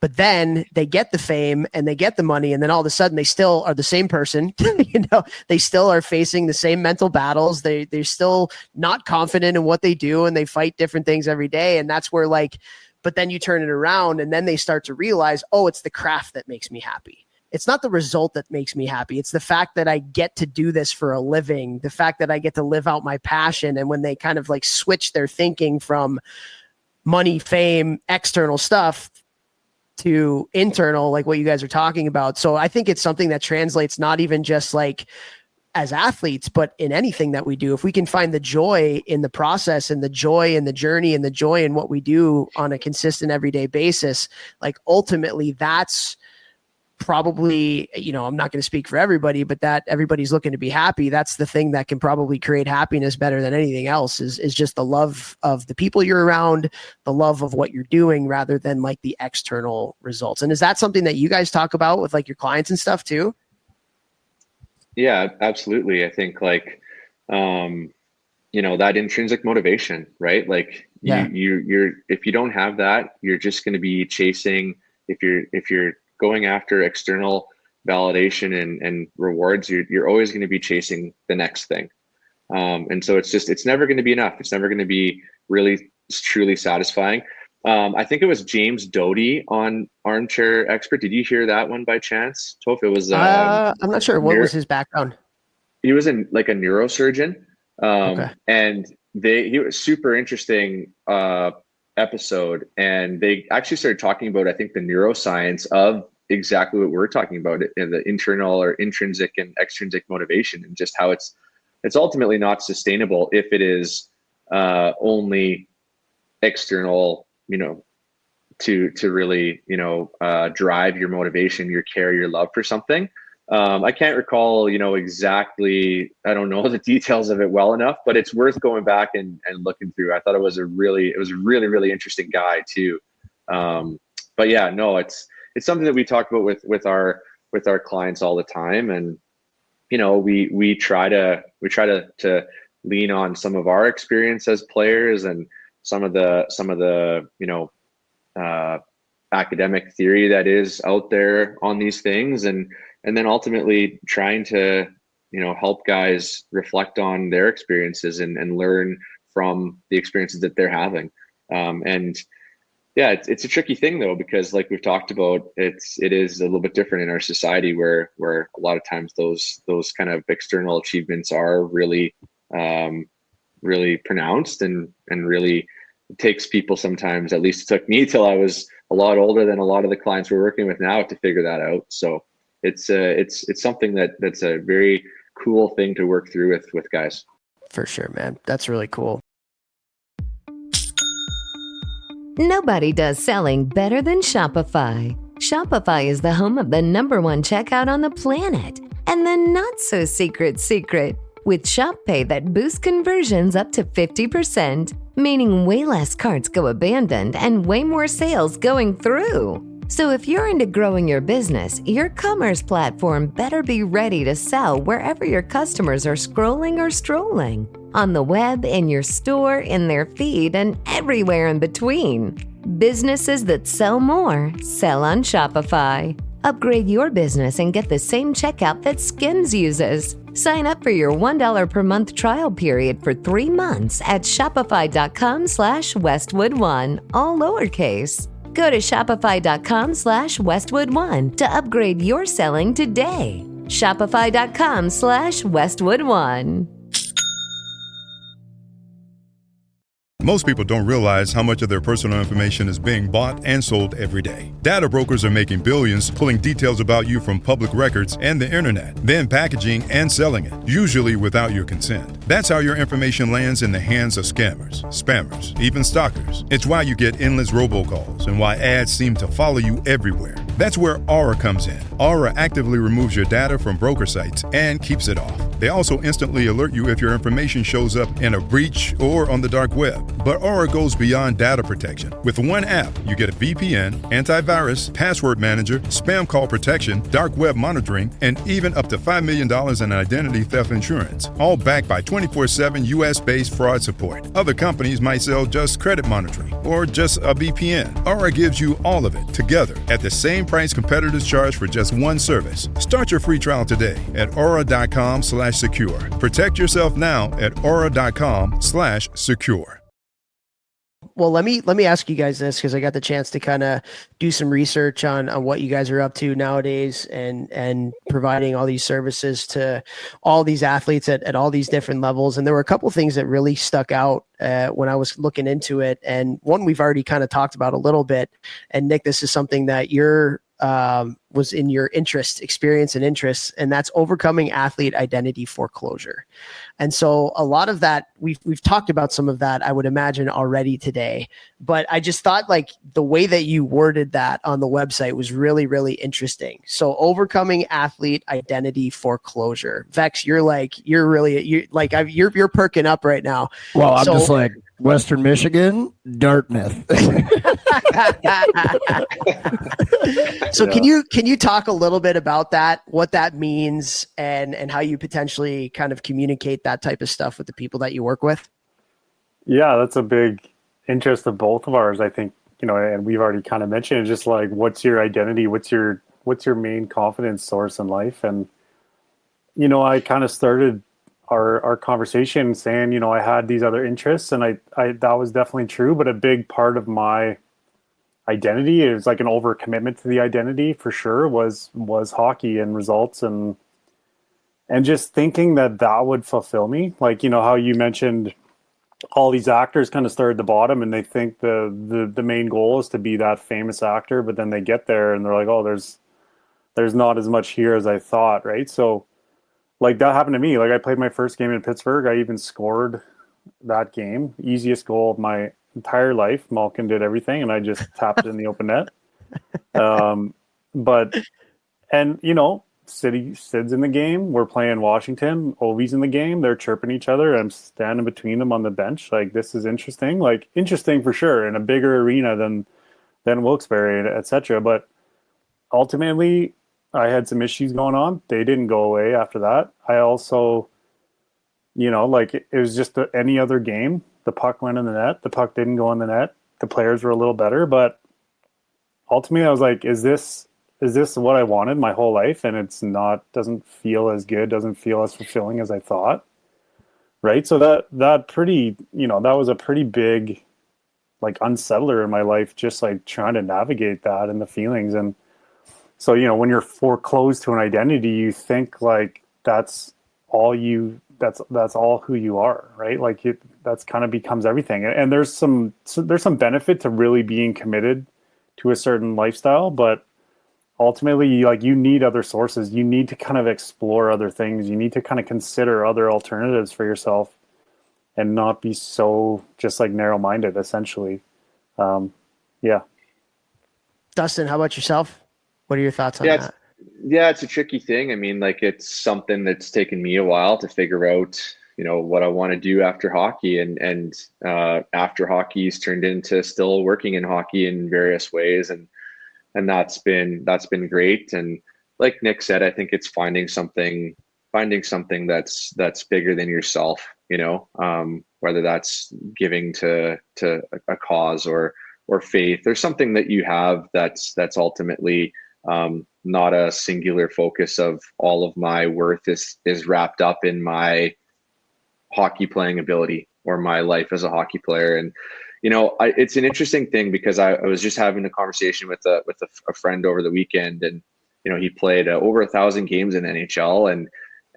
But then they get the fame and they get the money, and then all of a sudden they still are the same person. You know, they still are facing the same mental battles. They're still not confident in what they do, and they fight different things every day. And that's where, like, but then you turn it around and then they start to realize, oh, it's the craft that makes me happy. It's not the result that makes me happy. It's the fact that I get to do this for a living, the fact that I get to live out my passion. And when they kind of like switch their thinking from money, fame, external stuff to internal, like what you guys are talking about. So I think it's something that translates not even just like as athletes, but in anything that we do. If we can find the joy in the process and the joy in the journey and the joy in what we do on a consistent everyday basis, like ultimately that's probably, you know, I'm not going to speak for everybody, but that everybody's looking to be happy. That's the thing that can probably create happiness better than anything else is just the love of the people you're around, the love of what you're doing, rather than like the external results. And is that something that you guys talk about with like your clients and stuff too? Yeah, absolutely. I think like, you know, that intrinsic motivation, right? Like you're, if you don't have that, you're just going to be chasing, if you're going after external validation and rewards, you're always going to be chasing the next thing. And so it's never going to be enough. It's never going to be really truly satisfying. I think it was James Doty on Armchair Expert. Did you hear that one by chance? Toph, it was, I'm not sure. What was his background? He was like a neurosurgeon. Okay. And he was super interesting, episode, and they actually started talking about, I think, the neuroscience of exactly what we're talking about, in the internal or intrinsic and extrinsic motivation, and just how it's ultimately not sustainable if it is only external, you know, to really, you know, drive your motivation, your care, your love for something. I can't recall, you know, exactly, I don't know the details of it well enough, but it's worth going back and looking through. I thought it was a really, really interesting guy too. But yeah, no, it's something that we talk about with our clients all the time. And, you know, we try to lean on some of our experience as players and some of the, you know, academic theory that is out there on these things. And then ultimately trying to, you know, help guys reflect on their experiences and learn from the experiences that they're having. And yeah, it's a tricky thing though, because like we've talked about, it is a little bit different in our society where a lot of times those kind of external achievements are really, really pronounced and really takes people sometimes, at least it took me till I was a lot older than a lot of the clients we're working with now, to figure that out. So it's something that's a very cool thing to work through with guys. For sure, man. That's really cool. Nobody does selling better than Shopify. Shopify is the home of the #1 checkout on the planet. And the not so secret with Shop Pay that boosts conversions up to 50%, meaning way less carts go abandoned and way more sales going through. So if you're into growing your business, your commerce platform better be ready to sell wherever your customers are scrolling or strolling. On the web, in your store, in their feed, and everywhere in between. Businesses that sell more, sell on Shopify. Upgrade your business and get the same checkout that Skims uses. Sign up for your $1 per month trial period for 3 months at shopify.com/Westwood1, all lowercase. Go to shopify.com/Westwood1 to upgrade your selling today. Shopify.com/Westwood1. Most people don't realize how much of their personal information is being bought and sold every day. Data brokers are making billions pulling details about you from public records and the internet, then packaging and selling it, usually without your consent. That's how your information lands in the hands of scammers, spammers, even stalkers. It's why you get endless robocalls and why ads seem to follow you everywhere. That's where Aura comes in. Aura actively removes your data from broker sites and keeps it off. They also instantly alert you if your information shows up in a breach or on the dark web. But Aura goes beyond data protection. With one app, you get a VPN, antivirus, password manager, spam call protection, dark web monitoring, and even up to $5 million in identity theft insurance, all backed by 24/7 US-based fraud support. Other companies might sell just credit monitoring or just a VPN. Aura gives you all of it together at the same price competitors charge for just one service. Start your free trial today at aura.com/secure. Protect yourself now at aura.com/secure. Well, let me ask you guys this, because I got the chance to kind of do some research on what you guys are up to nowadays, and providing all these services to all these athletes at all these different levels. And there were a couple things that really stuck out when I was looking into it. And one we've already kind of talked about a little bit. And Nick, this is something that was in your experience and interests, and that's overcoming athlete identity foreclosure. And so a lot of that, we've talked about some of that, I would imagine, already today, but I just thought, like, the way that you worded that on the website was really, really interesting. So overcoming athlete identity foreclosure. Vex, you're perking up right now. Well, I'm just like, Western Michigan, Dartmouth. So can you talk a little bit about that, what that means, and how you potentially kind of communicate that type of stuff with the people that you work with? Yeah, that's a big interest of both of ours, I think, and we've already kind of mentioned it, just like, what's your identity? What's your main confidence source in life? And, I kind of started our conversation saying, I had these other interests, and I that was definitely true, but a big part of my identity, it was like an overcommitment to the identity for sure, was hockey and results, and just thinking that would fulfill me. Like, how you mentioned, all these actors kind of start at the bottom and they think the main goal is to be that famous actor, but then they get there and they're like, oh, there's not as much here as I thought, right? So, like, that happened to me. Like, I played my first game in Pittsburgh. I even scored that game. Easiest goal of my entire life. Malkin did everything, and I just tapped it in the open net. Sid's in the game. We're playing Washington. Ovi's in the game. They're chirping each other. I'm standing between them on the bench. Like, this is interesting. Like, interesting for sure, in a bigger arena than Wilkes-Barre, etc. But ultimately, I had some issues going on. They didn't go away after that. I also, it was just any other game. The puck went in the net. The puck didn't go in the net. The players were a little better, but ultimately I was like, is this what I wanted my whole life? And it's not, doesn't feel as good, doesn't feel as fulfilling as I thought. Right. So that was a pretty big, like, unsettler in my life, just like trying to navigate that and the feelings. And so, when you're foreclosed to an identity, you think like that's all who you are, right? Like, that's kind of becomes everything. And there's some benefit to really being committed to a certain lifestyle, but ultimately, like, you need other sources. You need to kind of explore other things. You need to kind of consider other alternatives for yourself and not be so just like narrow-minded, essentially. Yeah. Dustin, how about yourself? What are your thoughts on that? Yeah, it's a tricky thing. I mean, like, it's something that's taken me a while to figure out, what I want to do after hockey, and after hockey's turned into still working in hockey in various ways. And that's been great. And like Nick said, I think it's finding something that's bigger than yourself, whether that's giving to a cause or faith, or something that you have that's ultimately, not a singular focus of all of my worth is wrapped up in my hockey playing ability or my life as a hockey player. And, it's an interesting thing because I was just having a conversation with a friend over the weekend, and, he played over 1,000 games in NHL, and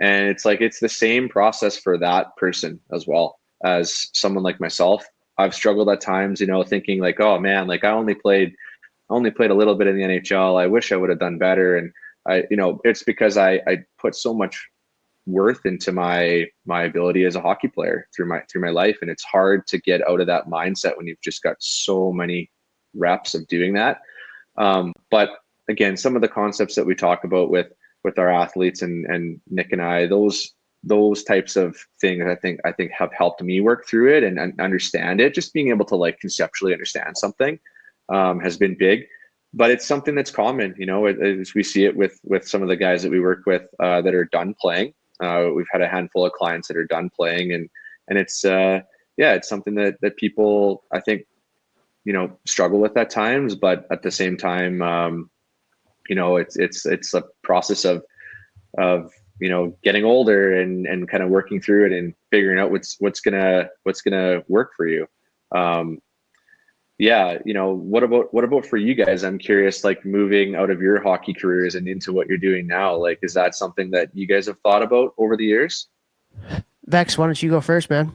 it's like, it's the same process for that person as well as someone like myself. I've struggled at times, thinking like, oh man, like I only played a little bit in the NHL. I wish I would have done better. And it's because I put so much worth into my ability as a hockey player through my life. And it's hard to get out of that mindset when you've just got so many reps of doing that. But again, some of the concepts that we talk about with our athletes and Nick and I, those types of things, I think have helped me work through it and understand it. Just being able to like conceptually understand something has been big, but it's something that's common. As we see it with some of the guys that we work with that are done playing. We've had a handful of clients that are done playing, and it's it's something that people, I think, struggle with at times, but at the same time, it's a process of getting older and kind of working through it and figuring out what's gonna work for you. What about for you guys? I'm curious, like moving out of your hockey careers and into what you're doing now, like, is that something that you guys have thought about over the years? Vex, why don't you go first, man?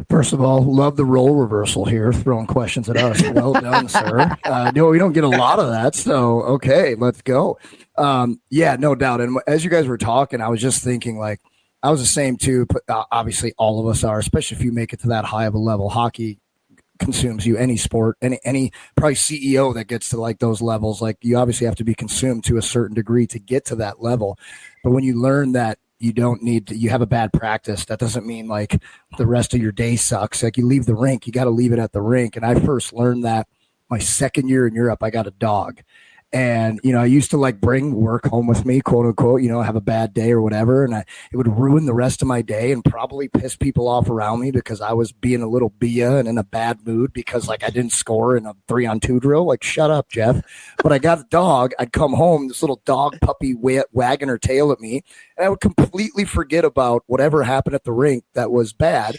First of all, love the role reversal here, throwing questions at us. Well done, sir. No, we don't get a lot of that. So, okay, let's go. No doubt. And as you guys were talking, I was just thinking, like, I was the same too. But obviously all of us are, especially if you make it to that high of a level. Hockey consumes you, any sport, any probably CEO that gets to like those levels, like you obviously have to be consumed to a certain degree to get to that level. But when you learn that you don't need to, you have a bad practice, that doesn't mean like the rest of your day sucks. Like you leave the rink, you got to leave it at the rink. And I first learned that my second year in Europe. I got a dog. And, I used to like bring work home with me, quote unquote, have a bad day or whatever. And it would ruin the rest of my day and probably piss people off around me because I was being a little Bia and in a bad mood because like I didn't score in a 3-on-2 drill. Like, shut up, Jeff. But I got a dog. I'd come home, this little dog puppy wagging her tail at me. And I would completely forget about whatever happened at the rink that was bad.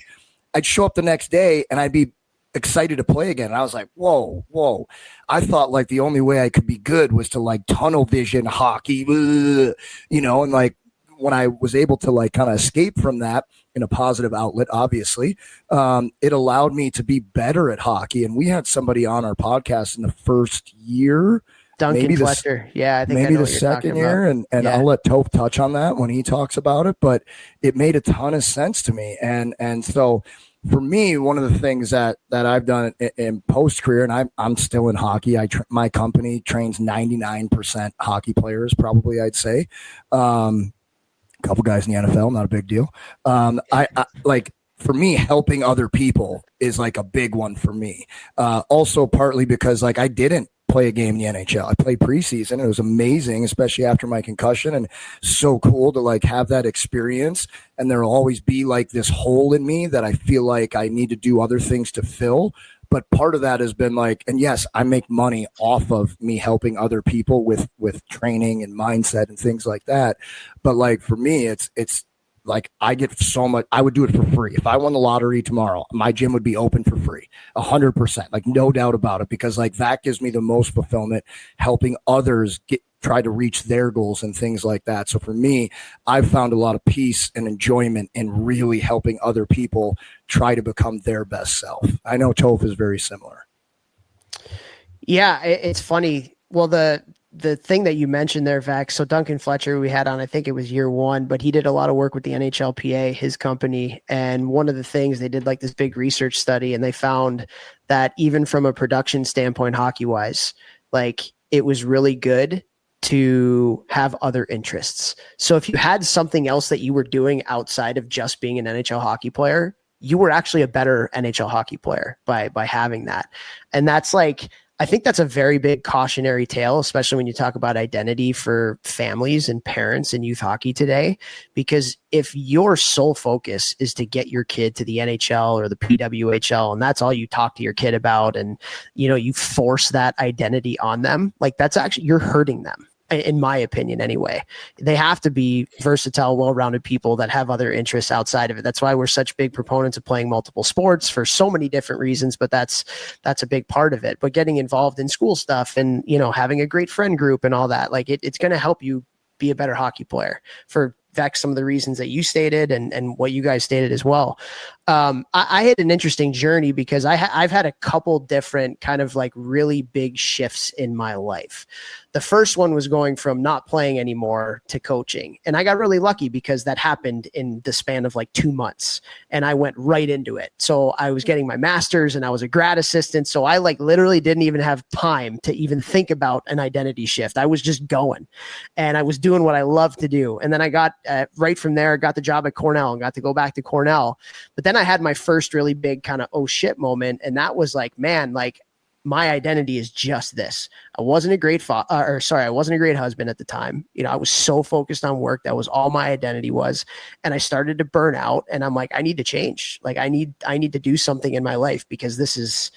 I'd show up the next day and I'd be excited to play again. And I was like, whoa. I thought like the only way I could be good was to like tunnel vision hockey, and like when I was able to like kind of escape from that in a positive outlet, obviously, it allowed me to be better at hockey. And we had somebody on our podcast in the first year, Duncan Fletcher. I think maybe the second year. And I'll let Toph touch on that when he talks about it, but it made a ton of sense to me. And so for me, one of the things that I've done in post-career, and I'm still in hockey, my company trains 99% hockey players, probably, I'd say. A couple guys in the NFL, not a big deal. I like, for me, helping other people is like a big one for me. Also partly because like I didn't play a game in the NHL. I played preseason. It was amazing, especially after my concussion, and so cool to like have that experience. And there'll always be like this hole in me that I feel like I need to do other things to fill. But part of that has been like, and yes, I make money off of me helping other people with training and mindset and things like that. But like for me, it's like I get so much, I would do it for free. If I won the lottery tomorrow, my gym would be open for free, 100%, like no doubt about it, because like that gives me the most fulfillment, helping others try to reach their goals and things like that. So for me, I've found a lot of peace and enjoyment in really helping other people try to become their best self. I know Toph is very similar. Yeah, it's funny. Well, the thing that you mentioned there, Vax, so Duncan Fletcher we had on, I think it was year one, but he did a lot of work with the NHLPA, his company. And one of the things they did like this big research study, and they found that even from a production standpoint, hockey wise, like it was really good to have other interests. So if you had something else that you were doing outside of just being an NHL hockey player, you were actually a better NHL hockey player by having that. And that's like, I think that's a very big cautionary tale, especially when you talk about identity for families and parents in youth hockey today, because if your sole focus is to get your kid to the NHL or the PWHL, and that's all you talk to your kid about, and, you force that identity on them, like that's actually, you're hurting them. in my opinion anyway. They have to be versatile, well-rounded people that have other interests outside of it. That's why we're such big proponents of playing multiple sports for so many different reasons, but that's a big part of it. But getting involved in school stuff and, having a great friend group and all that, like it's going to help you be a better hockey player for some of the reasons that you stated and what you guys stated as well. I had an interesting journey because I've had a couple different kind of like really big shifts in my life. The first one was going from not playing anymore to coaching. And I got really lucky because that happened in the span of like 2 months and I went right into it. So I was getting my master's and I was a grad assistant. So I like literally didn't even have time to even think about an identity shift. I was just going and I was doing what I love to do. And then I got right from there, got the job at Cornell and got to go back to Cornell. But then I had my first really big kind of oh shit moment. And that was like, man, like my identity is just this. I wasn't a great I wasn't a great husband at the time. I was so focused on work. That was all my identity was. And I started to burn out and I'm like, I need to change. Like I need to do something in my life because this is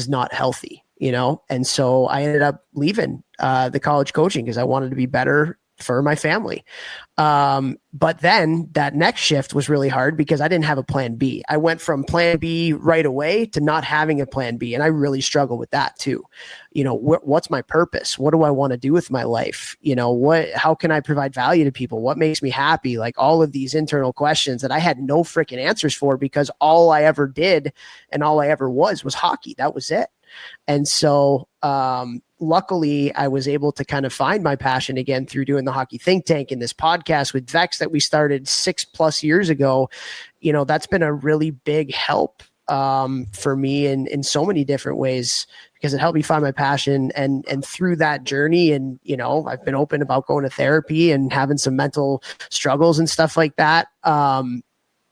not healthy, And so I ended up leaving the college coaching because I wanted to be better for my family. But then that next shift was really hard because I didn't have a plan B. I went from plan B right away to not having a plan B. And I really struggle with that too. What's my purpose? What do I want to do with my life? How can I provide value to people? What makes me happy? Like all of these internal questions that I had no freaking answers for because all I ever did and all I ever was hockey. That was it. And so, luckily I was able to kind of find my passion again through doing the Hockey Think Tank and this podcast with Vex that we started 6+ years ago. That's been a really big help for me in so many different ways because it helped me find my passion and through that journey. And, I've been open about going to therapy and having some mental struggles and stuff like that.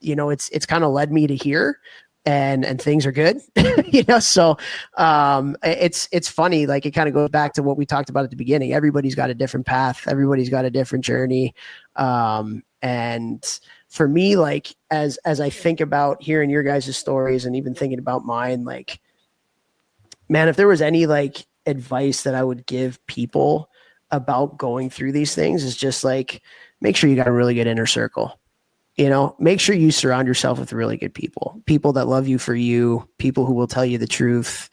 It's kind of led me to here. And things are good, so it's funny. Like it kind of goes back to what we talked about at the beginning. Everybody's got a different path. Everybody's got a different journey. And for me, like, as I think about hearing your guys' stories and even thinking about mine, like, man, if there was any like advice that I would give people about going through these things is just like, make sure you got a really good inner circle. Make sure you surround yourself with really good people that love you for you, people who will tell you the truth.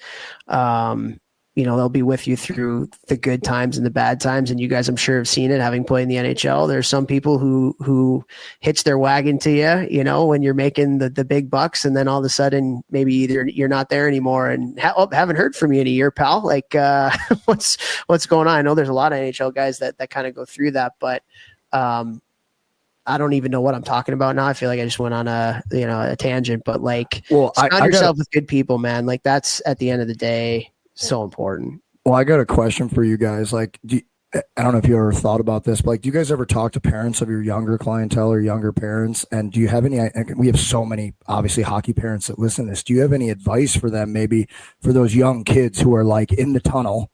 They'll be with you through the good times and the bad times. And you guys, I'm sure have seen it having played in the NHL. There's some people who hitch their wagon to you, when you're making the big bucks. And then all of a sudden, maybe either you're not there anymore and haven't heard from you in a year, pal. Like what's going on? I know there's a lot of NHL guys that kind of go through that, but I don't even know what I'm talking about now. I feel like I just went on a tangent, but like, surround yourself with good people, man. Like that's at the end of the day, so important. Well, I got a question for you guys. Like, I don't know if you ever thought about this, but like, do you guys ever talk to parents of your younger clientele or younger parents? And do you have any, we have so many, obviously, hockey parents that listen to this. Do you have any advice for them, maybe for those young kids who are like in the tunnel?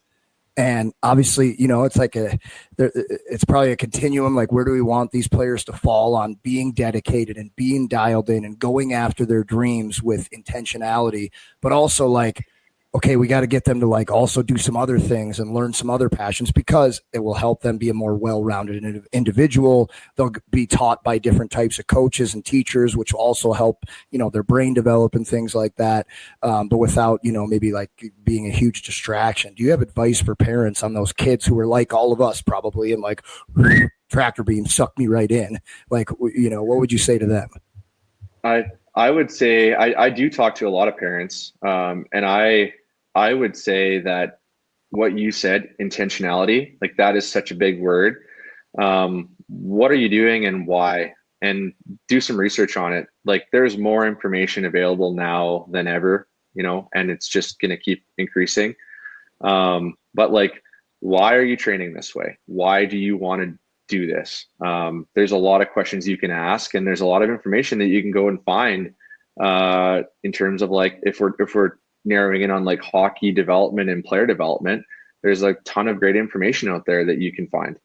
And obviously, it's like it's probably a continuum. Like, where do we want these players to fall on being dedicated and being dialed in and going after their dreams with intentionality, but also like, okay, we got to get them to like also do some other things and learn some other passions because it will help them be a more well-rounded individual. They'll be taught by different types of coaches and teachers, which will also help, their brain develop and things like that. But without, maybe like being a huge distraction. Do you have advice for parents on those kids who are like all of us probably and like tractor beam sucked me right in? Like, what would you say to them? I would say I do talk to a lot of parents, and I would say that what you said, intentionality, like that is such a big word. What are you doing and why? And do some research on it. Like there's more information available now than ever, and it's just going to keep increasing. But like, why are you training this way? Why do you want to do this? There's a lot of questions you can ask, and there's a lot of information that you can go and find in terms of like, if we're narrowing in on like hockey development and player development, there's a ton of great information out there that you can find.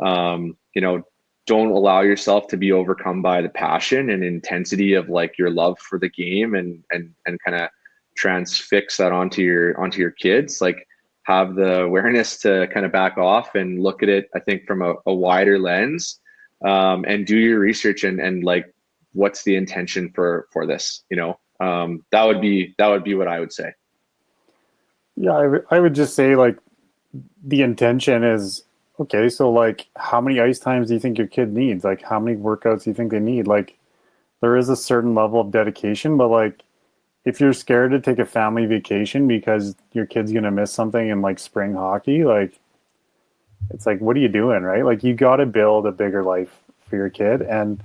Don't allow yourself to be overcome by the passion and intensity of like your love for the game and kind of transfix that onto your kids. Like, have the awareness to kind of back off and look at it, I think, from a wider lens, and do your research and like, what's the intention for this, that would be what I would say. Yeah, I would just say, like, the intention is, okay, so like, how many ice times do you think your kid needs? Like, how many workouts do you think they need? Like, there is a certain level of dedication, but like, if you're scared to take a family vacation because your kid's going to miss something in like spring hockey, like, it's like, what are you doing, right? Like, you got to build a bigger life for your kid. And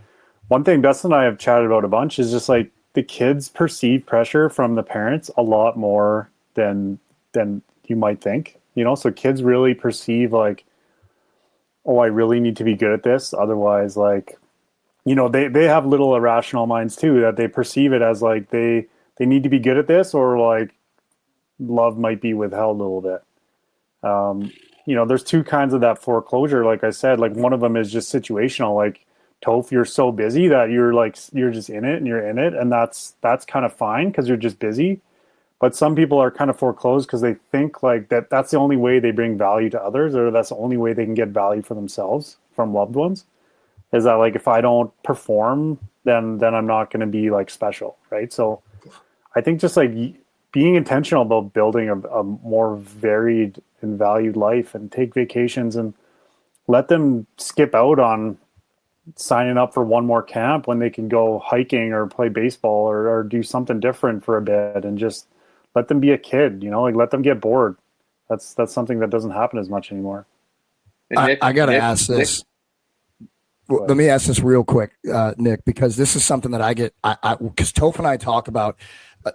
one thing Dustin and I have chatted about a bunch is just like, the kids perceive pressure from the parents a lot more than you might think, so kids really perceive like, oh, I really need to be good at this. Otherwise, like, they have little irrational minds too, that they perceive it as like, they need to be good at this, or like love might be withheld a little bit. There's two kinds of that foreclosure. Like I said, like, one of them is just situational. Like, Toph, you're so busy that you're just in it and you're in it. And that's kind of fine because you're just busy. But some people are kind of foreclosed because they think like that's the only way they bring value to others, or that's the only way they can get value for themselves from loved ones, is that like, if I don't perform, then I'm not going to be like special. Right. So I think just like being intentional about building a more varied and valued life, and take vacations and let them skip out on signing up for one more camp when they can go hiking or play baseball or do something different for a bit, and just let them be a kid, like, let them get bored. That's something that doesn't happen as much anymore. I got to ask this. Well, let me ask this real quick, Nick, because this is something that I get, because Toph and I talk about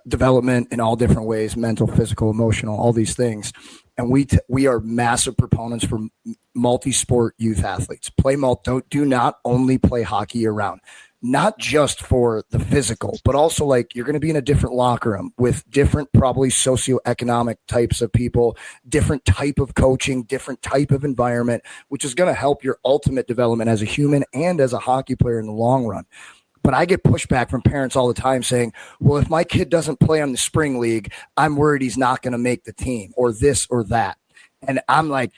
development in all different ways, mental, physical, emotional, all these things. And we are massive proponents for multi-sport youth athletes. Do not only play hockey year round, not just for the physical, but also like, you're going to be in a different locker room with different, probably socioeconomic types of people, different type of coaching, different type of environment, which is going to help your ultimate development as a human and as a hockey player in the long run. But I get pushback from parents all the time saying, well, if my kid doesn't play on the spring league, I'm worried he's not going to make the team, or this or that. And I'm like,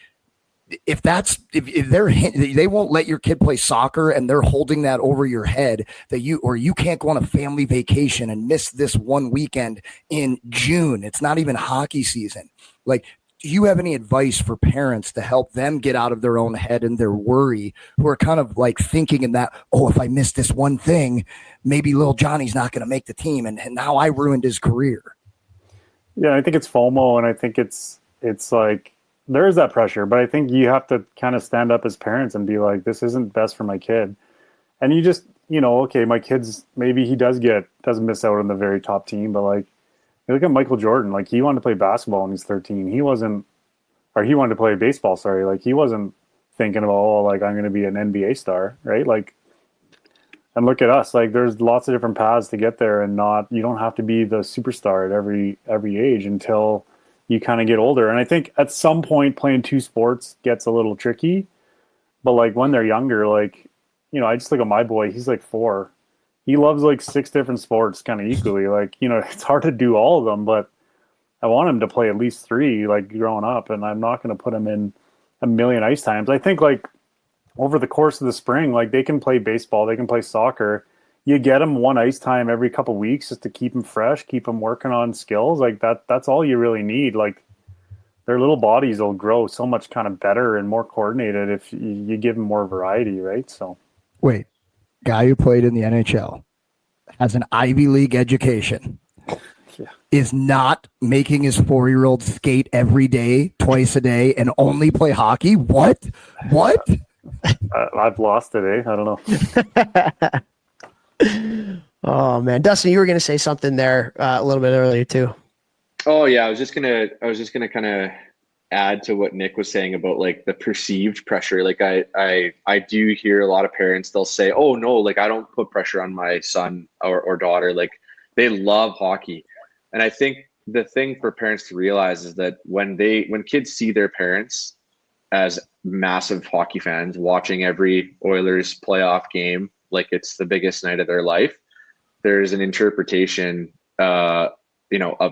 if they won't let your kid play soccer and they're holding that over your head, that you can't go on a family vacation and miss this one weekend in June. It's not even hockey season. Like, do you have any advice for parents to help them get out of their own head and their worry, who are kind of like thinking in that, oh, if I miss this one thing, maybe little Johnny's not going to make the team, and now I ruined his career? Yeah, I think it's FOMO, and I think it's like, there is that pressure, but I think you have to kind of stand up as parents and be like, this isn't best for my kid. And you just, okay, my kid's, maybe he doesn't miss out on the very top team, but like, you look at Michael Jordan, like, he wanted to play basketball when he's 13. He wanted to play baseball, sorry. Like, he wasn't thinking about, oh, like, I'm going to be an NBA star, right? Like, and look at us, like, there's lots of different paths to get there, and you don't have to be the superstar at every age until you kind of get older. And I think at some point playing two sports gets a little tricky, but like, when they're younger, like, I just look at my boy, he's like 4. He loves like 6 different sports kind of equally. Like, it's hard to do all of them, but I want him to play at least 3, like, growing up, and I'm not going to put him in a million ice times. I think like over the course of the spring, like, they can play baseball, they can play soccer. You get them one ice time every couple of weeks just to keep them fresh, keep them working on skills. Like, that's all you really need. Like, their little bodies will grow so much kind of better and more coordinated if you give them more variety, right? So, wait, guy who played in the NHL, has an Ivy League education, is not making his 4-year-old skate every day, twice a day, and only play hockey? What? I've lost it, I don't know. Oh man, Dustin, you were going to say something there a little bit earlier too. Oh yeah, I was just gonna kind of add to what Nick was saying about like the perceived pressure. Like, I do hear a lot of parents, they'll say, oh no, like, I don't put pressure on my son or daughter. Like, they love hockey. And I think the thing for parents to realize is that when kids see their parents as massive hockey fans watching every Oilers playoff game, like it's the biggest night of their life, there's an interpretation, of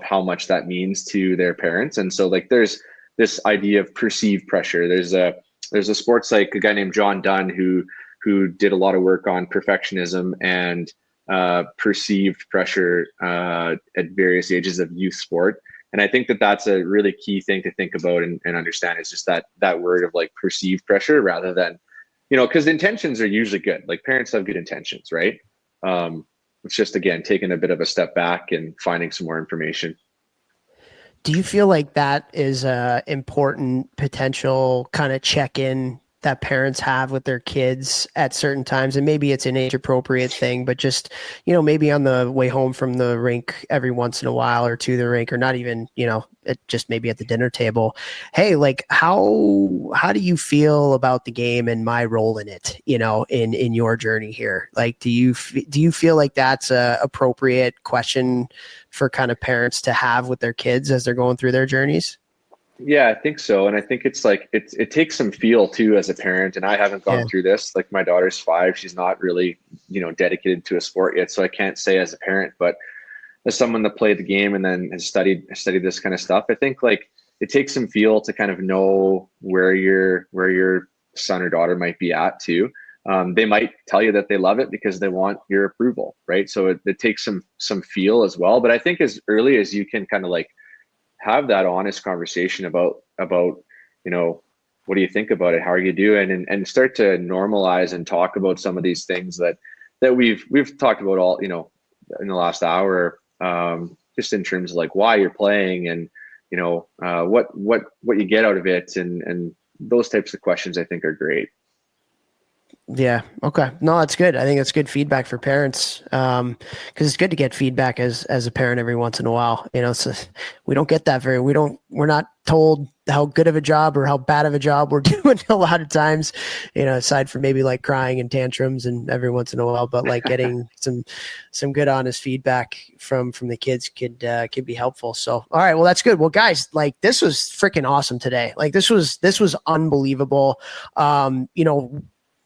how much that means to their parents. And so like, there's this idea of perceived pressure. There's a sports psych, a guy named John Dunn who did a lot of work on perfectionism and perceived pressure at various ages of youth sport. And I think that that's a really key thing to think about and understand, is just that word of like perceived pressure, rather than, because intentions are usually good. Like parents have good intentions, right? It's just, again, taking a bit of a step back and finding some more information. Do you feel like that is a important potential kind of check-in that parents have with their kids at certain times? And maybe it's an age appropriate thing, but just, maybe on the way home from the rink every once in a while, or to the rink, or not even, just maybe at the dinner table. Hey, like how do you feel about the game and my role in it, in your journey here? Like, do you feel like that's a appropriate question for kind of parents to have with their kids as they're going through their journeys? Yeah, I think so. And I think it's like, it takes some feel too as a parent. And I haven't gone through this. Like, my daughter's 5. She's not really, dedicated to a sport yet. So I can't say as a parent, but as someone that played the game and then has studied this kind of stuff, I think like it takes some feel to kind of know where your son or daughter might be at too. They might tell you that they love it because they want your approval, right? So it takes some feel as well. But I think as early as you can kind of like have that honest conversation about, what do you think about it? How are you doing? And start to normalize and talk about some of these things that we've talked about all, in the last hour, just in terms of like why you're playing and, what you get out of it. And those types of questions I think are great. Yeah. Okay. No, that's good. I think that's good feedback for parents. Cause it's good to get feedback as a parent every once in a while, so we don't get that we're not told how good of a job or how bad of a job we're doing a lot of times, aside from maybe like crying and tantrums and every once in a while, but like getting some good, honest feedback from the kids could be helpful. So, all right, well, that's good. Well, guys, like this was freaking awesome today. Like this was unbelievable.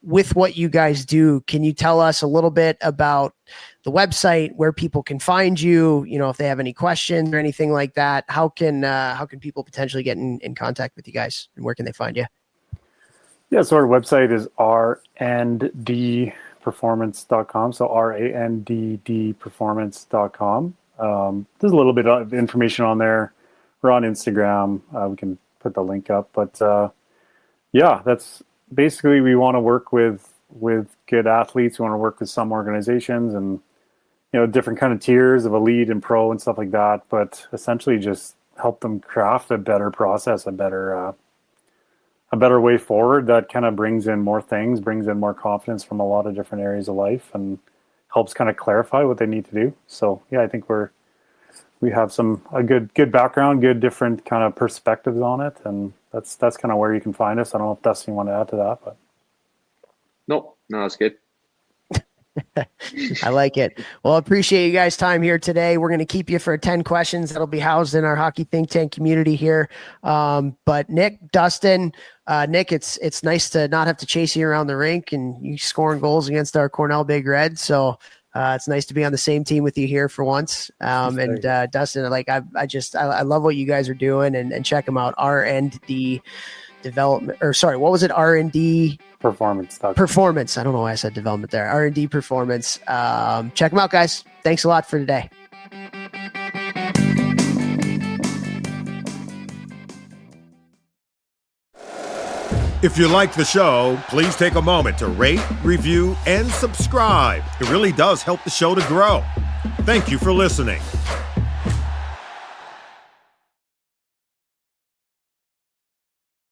With what you guys do, can you tell us a little bit about the website, where people can find you, if they have any questions or anything like that? How can people potentially get in contact with you guys, and where can they find you? Yeah, so our website is rndperformance.com. So randdperformance.com. There's a little bit of information on there. We're on Instagram. We can put the link up, but that's basically, we want to work with good athletes. We want to work with some organizations and, different kind of tiers of elite and pro and stuff like that, but essentially just help them craft a better process, a better way forward that kind of brings in more things, brings in more confidence from a lot of different areas of life, and helps kind of clarify what they need to do. So yeah, I think we have a good background, good different kind of perspectives on it, and that's kind of where you can find us. I don't know if Dustin, you want to add to that, but no, that's good. I like it. Well, I appreciate you guys' time here today. We're going to keep you for 10 questions that'll be housed in our Hockey Think Tank community here. But Nick, Dustin, Nick, it's nice to not have to chase you around the rink and you scoring goals against our Cornell Big Red. So it's nice to be on the same team with you here for once. And Dustin, like I love what you guys are doing, and check them out. R&D development, or sorry, what was it? R&D Performance. Performance. I don't know why I said development there. R&D Performance. Check them out, guys. Thanks a lot for today. If you like the show, please take a moment to rate, review, and subscribe. It really does help the show to grow. Thank you for listening.